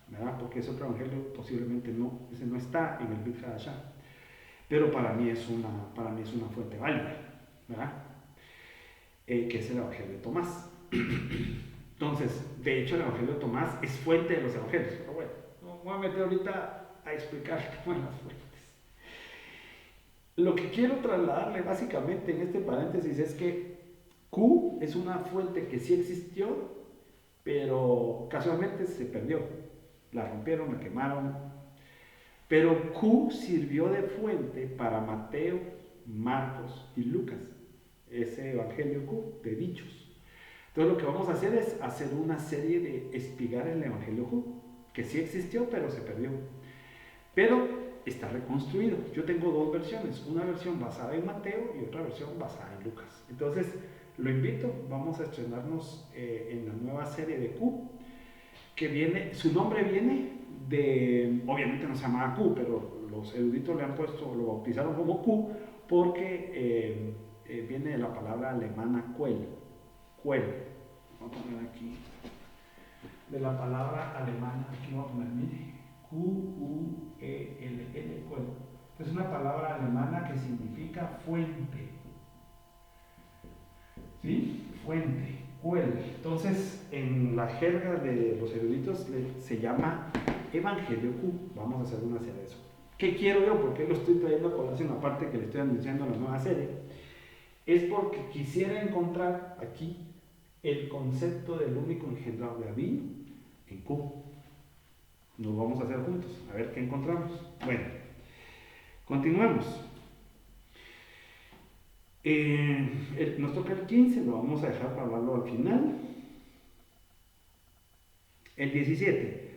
¿verdad? Porque ese otro evangelio posiblemente no, ese no está en el Brit Hadashah, pero para mí es una fuente válida, ¿verdad? Que es el Evangelio de Tomás. Entonces, de hecho el Evangelio de Tomás es fuente de los evangelios, pero bueno, voy a meter ahorita a explicar el tema de las fuentes. Lo que quiero trasladarle básicamente en este paréntesis es que Q es una fuente que sí existió, pero casualmente se perdió. La rompieron, la quemaron. Pero Q sirvió de fuente para Mateo, Marcos y Lucas. Ese evangelio Q de dichos. Entonces lo que vamos a hacer es hacer una serie de espigar el evangelio Q, que sí existió, pero se perdió. Pero está reconstruido. Yo tengo dos versiones, una versión basada en Mateo y otra versión basada en Lucas. Entonces, lo invito, vamos a estrenarnos en la nueva serie de Q, que viene, su nombre viene de, obviamente no se llamaba Q, pero los eruditos le han puesto, lo bautizaron como Q, porque viene de la palabra alemana Quell. Quell. Vamos a poner aquí, de la palabra alemana, aquí vamos a poner, mire, Q-U-E-L-L, Quell. Es una palabra alemana que significa fuente. ¿Sí? Fuente, Quell. Entonces, en la jerga de los eruditos se llama Evangelio Q. Vamos a hacer una serie de eso. ¿Qué quiero yo? ¿Por qué lo estoy trayendo a colación? Aparte que le estoy anunciando la nueva serie. Es porque quisiera encontrar aquí el concepto del único engendrado de Abí en Q. Nos vamos a hacer juntos, a ver qué encontramos. Bueno, continuemos. Nos toca el 15, lo vamos a dejar para hablarlo al final. El 17,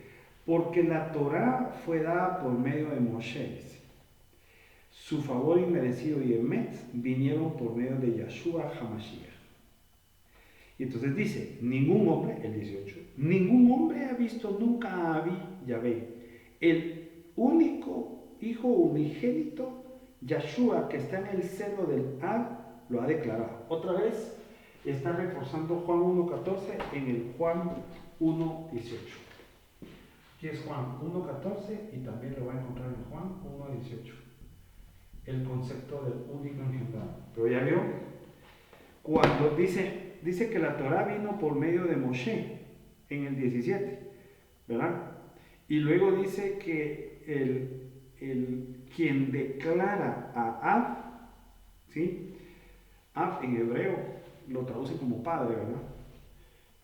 porque la Torá fue dada por medio de Moshe. Su favor inmerecido y Emet vinieron por medio de Yahshua HaMashiach. Y entonces dice, ningún hombre, el 18, ningún hombre ha visto nunca a Abí Yahvé, el único hijo unigénito, Yahshua, que está en el seno del Ab, lo ha declarado. Otra vez está reforzando Juan 1.14 en el Juan 1.18. Aquí es Juan 1.14 y también lo va a encontrar en Juan 1.18. El concepto del único engendrado. Pero ya vio, cuando dice que la Torá vino por medio de Moshe en el 17, ¿verdad? Y luego dice que quien declara a Ab, ¿sí? Ab en hebreo lo traduce como padre, ¿verdad?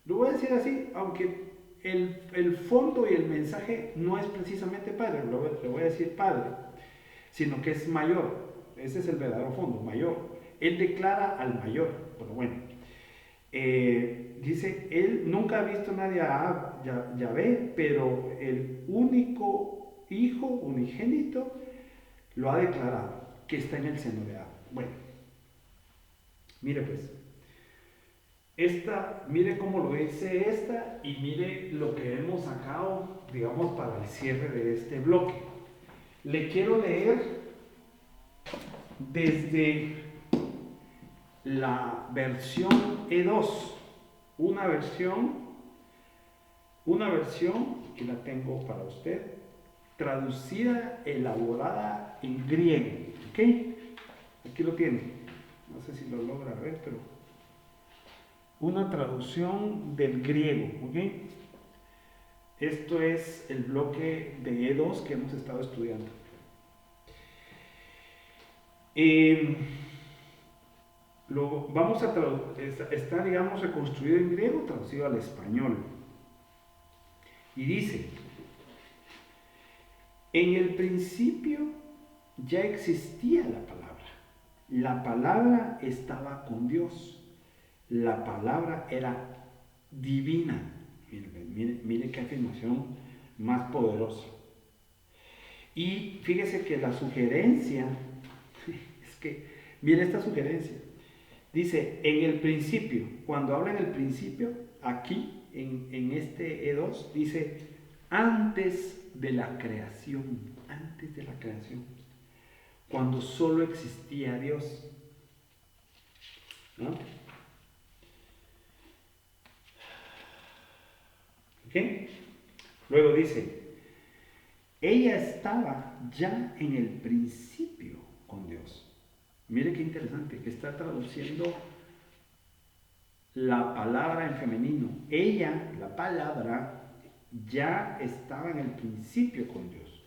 Lo voy a decir así, aunque el fondo y el mensaje no es precisamente padre, le voy a decir padre, sino que es mayor. Ese es el verdadero fondo, mayor. Él declara al mayor, pero bueno. Dice, él nunca ha visto a nadie a Yahvé, pero el único hijo unigénito lo ha declarado, que está en el seno de Ab. Bueno, mire pues, mire cómo lo dice esta y mire lo que hemos sacado, digamos, para el cierre de este bloque. Le quiero leer desde la versión E2, una versión que la tengo para usted, traducida, elaborada en griego, ¿ok? Aquí lo tiene, no sé si lo logra ver, pero una traducción del griego, ¿ok? Esto es el bloque de E2 que hemos estado estudiando. Vamos a está, digamos, reconstruido en griego, traducido al español. Y dice, en el principio ya existía la palabra. La palabra estaba con Dios. La palabra era divina. Mire qué afirmación más poderosa. Y fíjese que la sugerencia, es que, mire esta sugerencia. Dice, en el principio, cuando habla en el principio, aquí, en este E2, dice, antes de la creación, cuando solo existía Dios. ¿No? ¿Ok? Luego dice, ella estaba ya en el principio con Dios. Mire qué interesante, que está traduciendo la palabra en femenino. Ella, la palabra, ya estaba en el principio con Dios.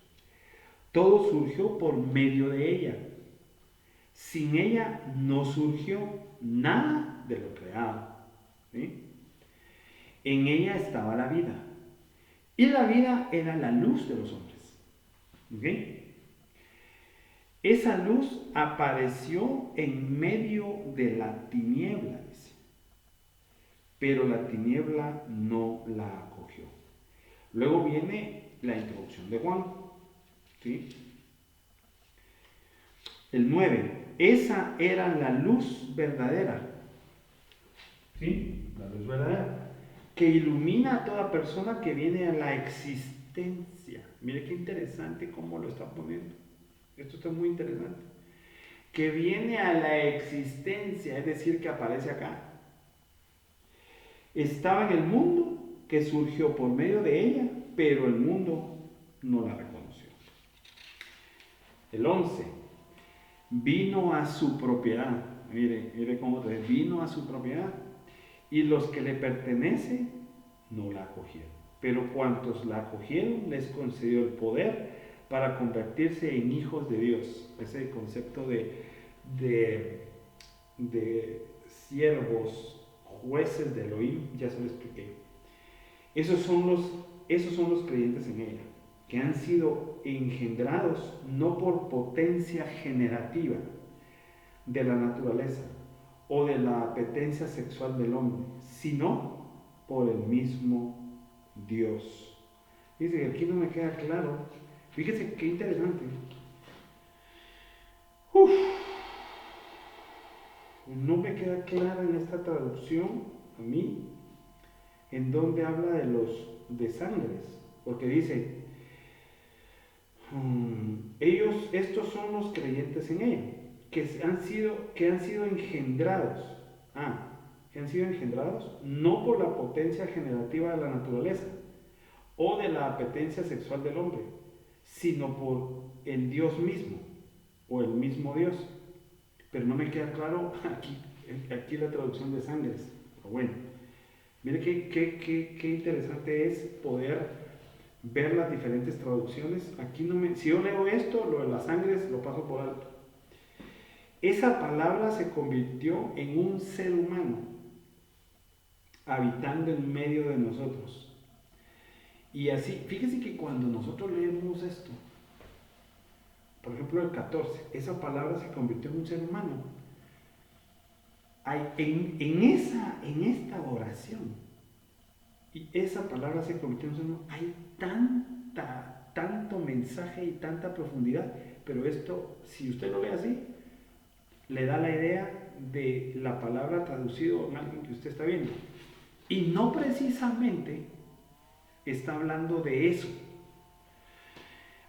Todo surgió por medio de ella. Sin ella no surgió nada de lo creado. ¿Sí? En ella estaba la vida. Y la vida era la luz de los hombres. ¿Ok? Esa luz apareció en medio de la tiniebla, dice. Pero la tiniebla no la acogió. Luego viene la introducción de Juan. ¿Sí? El 9. Esa era la luz verdadera. ¿Sí? La luz verdadera. Que ilumina a toda persona que viene a la existencia. Mire qué interesante cómo lo está poniendo. Esto está muy interesante. Que viene a la existencia, es decir, que aparece acá. Estaba en el mundo, que surgió por medio de ella, pero el mundo no la reconoció. El 11. Vino a su propiedad. Mire cómo te dice, vino a su propiedad. Y los que le pertenecen no la acogieron. Pero cuantos la acogieron, les concedió el poder para convertirse en hijos de Dios. Ese concepto de siervos, jueces de Elohim, ya se lo expliqué. Esos son los creyentes en ella, que han sido engendrados no por potencia generativa de la naturaleza o de la apetencia sexual del hombre, sino por el mismo Dios. Dice, aquí no me queda claro. Fíjese qué interesante. No me queda claro en esta traducción, a mí, en donde habla de sangres, porque dice, estos son los creyentes en ella, que han sido engendrados, que han sido engendrados no por la potencia generativa de la naturaleza o de la apetencia sexual del hombre, sino por el Dios mismo o el mismo Dios. Pero no me queda claro aquí la traducción de sangres. Pero bueno, mire qué interesante es poder ver las diferentes traducciones. Aquí si yo leo esto, lo de las sangres lo paso por alto. Esa palabra se convirtió en un ser humano habitando en medio de nosotros. Y así, fíjese que cuando nosotros leemos esto, por ejemplo el 14, esa palabra se convirtió en un ser humano. En esta oración, y esa palabra se convirtió en un ser humano, hay tanto mensaje y tanta profundidad, pero esto, si usted lo lee así, le da la idea de la palabra traducido en alguien que usted está viendo. Y no precisamente está hablando de eso.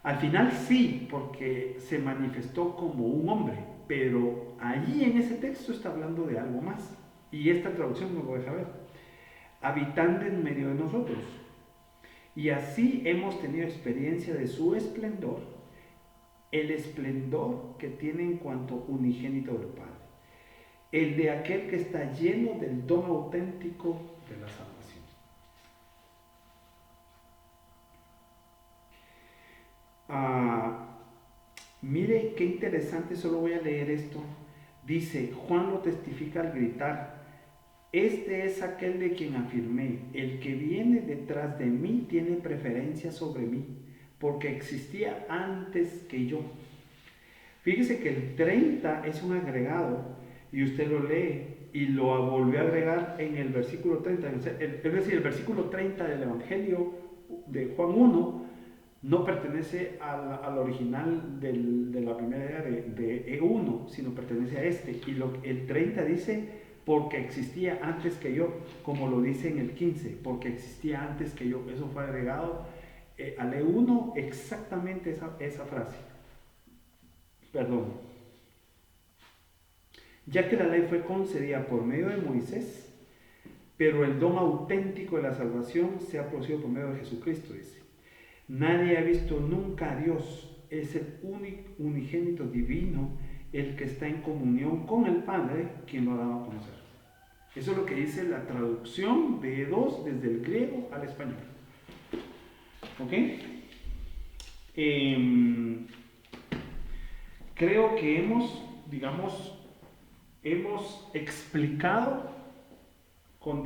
Al final sí, porque se manifestó como un hombre, pero allí en ese texto está hablando de algo más. Y esta traducción nos lo deja ver. Habitando en medio de nosotros. Y así hemos tenido experiencia de su esplendor, el esplendor que tiene en cuanto unigénito del Padre, el de aquel que está lleno del don auténtico de la salvación. Mire qué interesante, solo voy a leer esto. Dice, Juan lo testifica al gritar, este es aquel de quien afirmé, el que viene detrás de mí tiene preferencia sobre mí, porque existía antes que yo. Fíjese que el 30 es un agregado, y usted lo lee, y lo volvió a agregar en el versículo 30, es decir, el versículo 30 del Evangelio de Juan 1, no pertenece al original de la primera idea de E1, sino pertenece a este. Y el 30 dice, porque existía antes que yo, como lo dice en el 15, porque existía antes que yo. Eso fue agregado al E1 exactamente esa frase. Perdón. Ya que la ley fue concedida por medio de Moisés, pero el don auténtico de la salvación se ha producido por medio de Jesucristo, dice. Nadie ha visto nunca a Dios, es el unigénito divino, el que está en comunión con el Padre, quien lo ha dado a conocer. Eso es lo que dice la traducción de E2 desde el griego al español. ¿Ok? Creo que hemos explicado con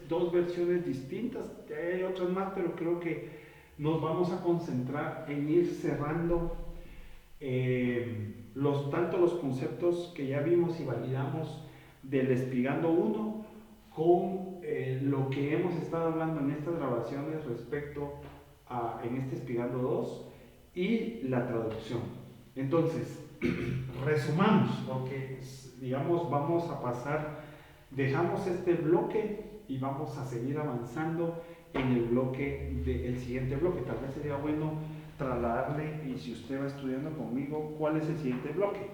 dos versiones distintas, hay otras más, pero creo que nos vamos a concentrar en ir cerrando tanto los conceptos que ya vimos y validamos del Espigando 1 con lo que hemos estado hablando en estas grabaciones respecto en este Espigando 2 y la traducción. Entonces, resumamos, porque digamos vamos a pasar, dejamos este bloque y vamos a seguir avanzando en el siguiente bloque. Tal vez sería bueno trasladarle, y si usted va estudiando conmigo, ¿cuál es el siguiente bloque?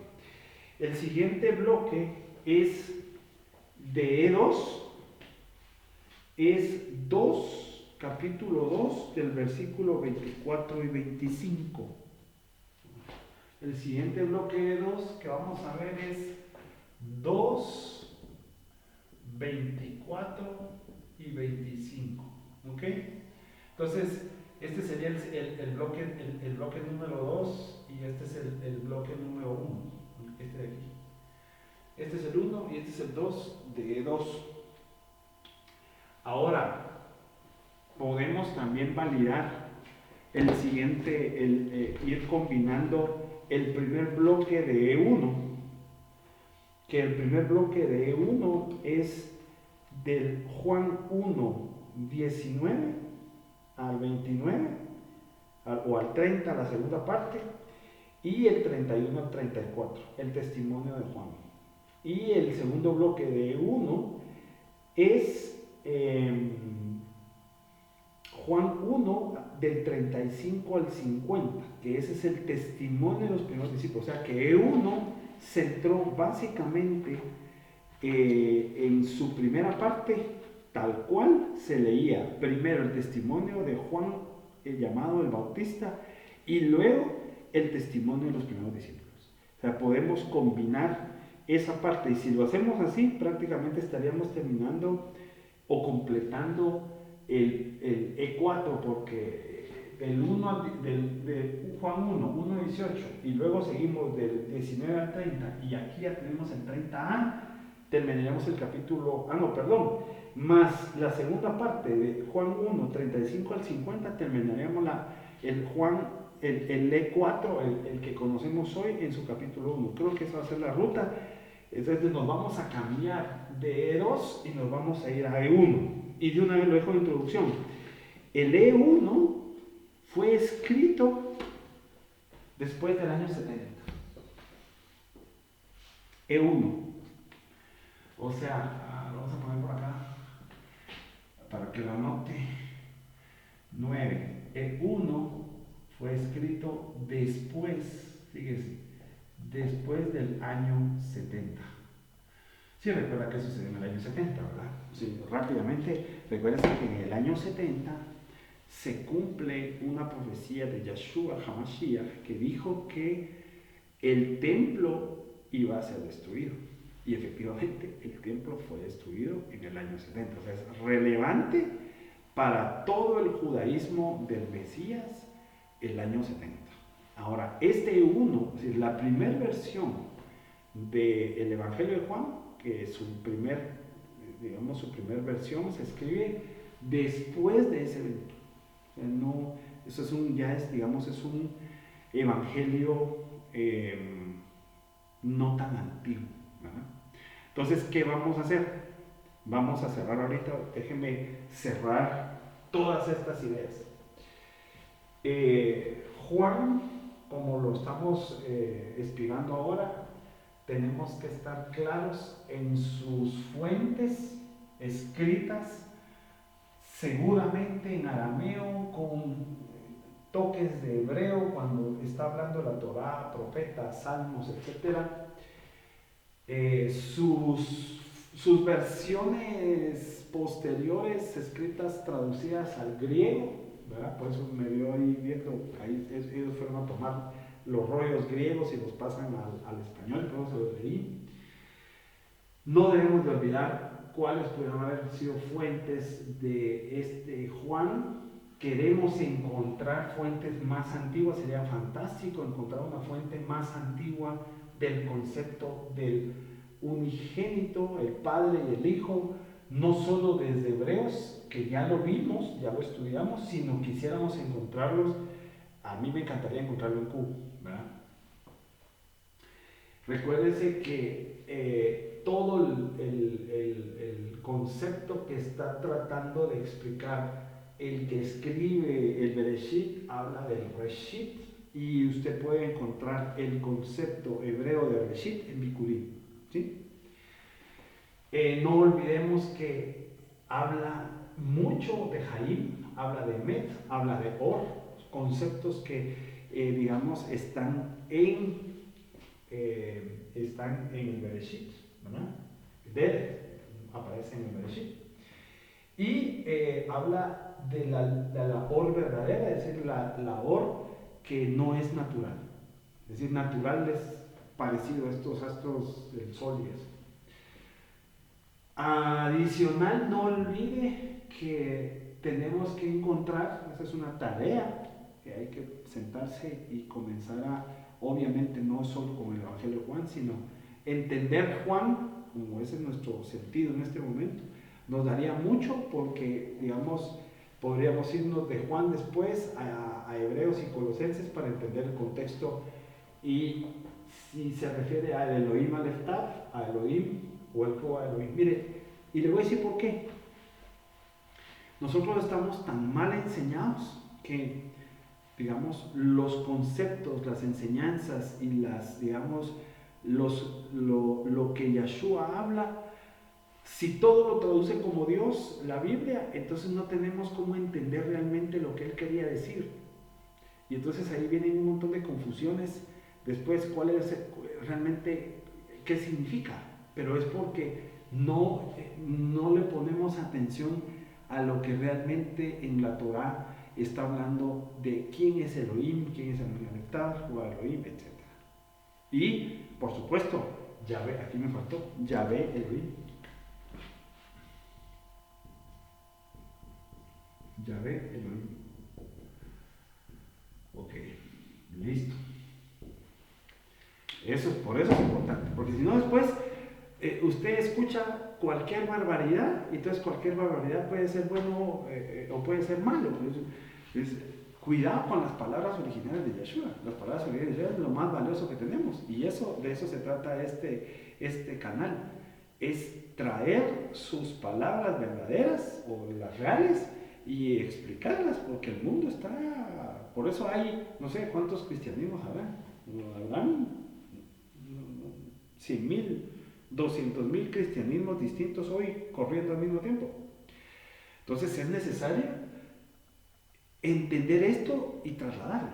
El siguiente bloque es de E2, es 2, capítulo 2, del versículo 24 y 25. El siguiente bloque de 2 que vamos a ver es 2, 24 y 25. ¿Ok? Entonces, este sería el bloque número 2 y este es el bloque número 1. Este de aquí. Este es el 1 y este es el 2 de 2. Ahora, podemos también validar el siguiente, ir combinando el primer bloque de E1, que el primer bloque de E1 es del Juan 1, 19 al 29, o al 30, la segunda parte, y el 31 al 34, el testimonio de Juan. Y el segundo bloque de E1 es Juan 1, del 35 al 50, que ese es el testimonio de los primeros discípulos. O sea que E1 centró básicamente en su primera parte, tal cual se leía primero el testimonio de Juan, el llamado el Bautista, y luego el testimonio de los primeros discípulos. O sea, podemos combinar esa parte, y si lo hacemos así, prácticamente estaríamos terminando o completando el E4, porque del Juan 1, 18, y luego seguimos del 19 al 30, y aquí ya tenemos el 30A, terminaríamos el capítulo, más la segunda parte de Juan 1, 35 al 50, terminaríamos el E4, el que conocemos hoy, en su capítulo 1. Creo que esa va a ser la ruta. Entonces nos vamos a cambiar de E2 y nos vamos a ir a E1. Y de una vez lo dejo de introducción. El E1 fue escrito después del año 70. E1. O sea, lo vamos a poner por acá para que lo anote. 9. E1 fue escrito después, fíjese, después del año 70. Sí, recuerda que sucedió en el año 70, ¿verdad? Sí, rápidamente, recuerda que en el año 70 se cumple una profecía de Yeshua HaMashiach que dijo que el templo iba a ser destruido. Y efectivamente el templo fue destruido en el año 70. O sea, es relevante para todo el judaísmo del Mesías el año 70. Ahora, este 1, es decir, la primera versión del Evangelio de Juan, que su primer versión se escribe después de ese evento. O sea, no, eso es un evangelio no tan antiguo, ¿verdad? Entonces, ¿qué vamos a hacer? Vamos a cerrar ahorita, déjenme cerrar todas estas ideas. Juan, como lo estamos explicando ahora, tenemos que estar claros en sus fuentes escritas, seguramente en arameo, con toques de hebreo, cuando está hablando la Torá, profetas, salmos, etc. Sus versiones posteriores escritas, traducidas al griego, ¿verdad? Por eso me vio ahí viendo, ahí ellos fueron a tomar los rollos griegos y los pasan al español, por eso los leí. No debemos de olvidar cuáles pudieron haber sido fuentes de este Juan, queremos encontrar fuentes más antiguas, sería fantástico encontrar una fuente más antigua del concepto del unigénito, el Padre y el Hijo, no solo desde Hebreos, que ya lo vimos, ya lo estudiamos, sino quisiéramos encontrarlos. A mí me encantaría encontrarlo en Q, ¿verdad? Recuérdese que todo el concepto que está tratando de explicar el que escribe el Bereshit habla del Reshit, y usted puede encontrar el concepto hebreo de Reshit en Bikurim, ¿sí? No olvidemos que habla mucho de Jaim, habla de Met, habla de Or, conceptos que digamos están en el Bereshit, ¿verdad? Deret aparece en el Bereshit. Y habla de la Or verdadera, es decir, la Or que no es natural. Es decir, natural es parecido a estos astros del Sol y eso. Adicional, no olvide que tenemos que encontrar, esa es una tarea que hay que sentarse y comenzar a, obviamente no solo con el Evangelio de Juan, sino entender Juan, como ese es nuestro sentido en este momento, nos daría mucho porque, digamos, podríamos irnos de Juan después a Hebreos y Colosenses para entender el contexto, y si se refiere a Elohim Aleftaf, a Elohim o el a Elohim. Mire, y le voy a decir por qué. Nosotros estamos tan mal enseñados que, digamos, los conceptos, las enseñanzas y las, digamos, lo que Yeshua habla, si todo lo traduce como Dios, la Biblia, entonces no tenemos cómo entender realmente lo que Él quería decir. Y entonces ahí vienen un montón de confusiones. Después, ¿cuál es realmente qué significa? Pero es porque no le ponemos atención a lo que realmente en la Torah está hablando de quién es Elohim, quién es el Elohim, o Elohim, etc. Y, por supuesto, Yahvé, aquí me faltó, Yahvé Elohim. Yahvé Elohim. Ok, listo. Por eso es importante, porque si no después usted escucha cualquier barbaridad, y entonces cualquier barbaridad puede ser bueno o puede ser malo. Cuidado con las palabras originales de Yeshua. Las palabras originales de Yeshua es lo más valioso que tenemos, y de eso se trata este canal, es traer sus palabras verdaderas o las reales y explicarlas, porque el mundo está, por eso hay, no sé cuántos cristianismos habrán 100,000, 200,000 cristianismos distintos hoy corriendo al mismo tiempo. Entonces es necesario entender esto y trasladarlo,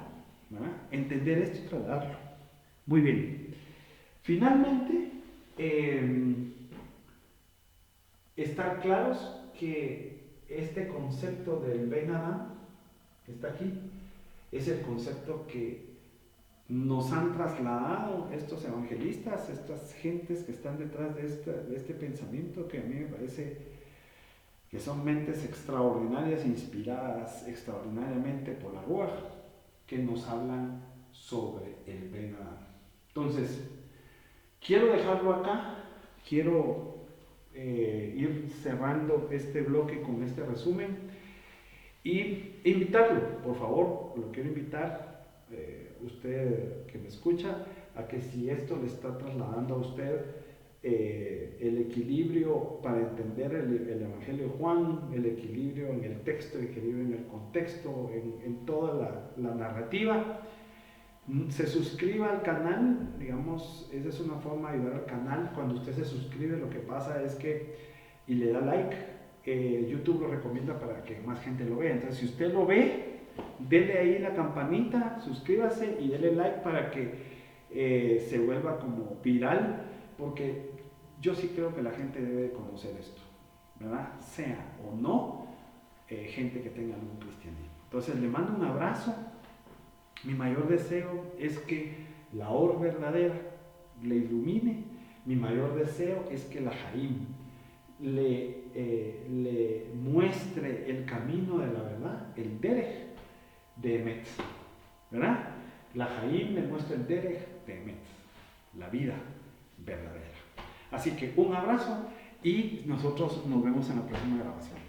¿verdad? Entender esto y trasladarlo. Muy bien. Finalmente, estar claros que este concepto del Ben Adam, que está aquí, es el concepto que nos han trasladado estos evangelistas, estas gentes que están detrás de este pensamiento, que a mí me parece que son mentes extraordinarias, inspiradas extraordinariamente por la Ruach, que nos hablan sobre el Ben Adam. Entonces, quiero dejarlo acá, quiero ir cerrando este bloque con este resumen y invitarlo, por favor, lo quiero invitar, usted que me escucha, a que si esto le está trasladando a usted el equilibrio para entender el Evangelio de Juan, el equilibrio en el texto, el equilibrio en el contexto, en toda la narrativa, se suscriba al canal. Digamos, esa es una forma de ayudar al canal. Cuando usted se suscribe, lo que pasa es que, y le da like, YouTube lo recomienda para que más gente lo vea. Entonces, si usted lo ve, dele ahí la campanita, suscríbase y dele like para que se vuelva como viral, porque yo sí creo que la gente debe conocer esto, ¿verdad? Sea o no gente que tenga algún cristianismo. Entonces, le mando un abrazo. Mi mayor deseo es que la Or verdadera le ilumine. Mi mayor deseo es que la Jaim le muestre el camino de la verdad, el derech de Emet, ¿verdad? La Haim le muestra el derech de Emet, la vida verdadera. Así que un abrazo y nosotros nos vemos en la próxima grabación.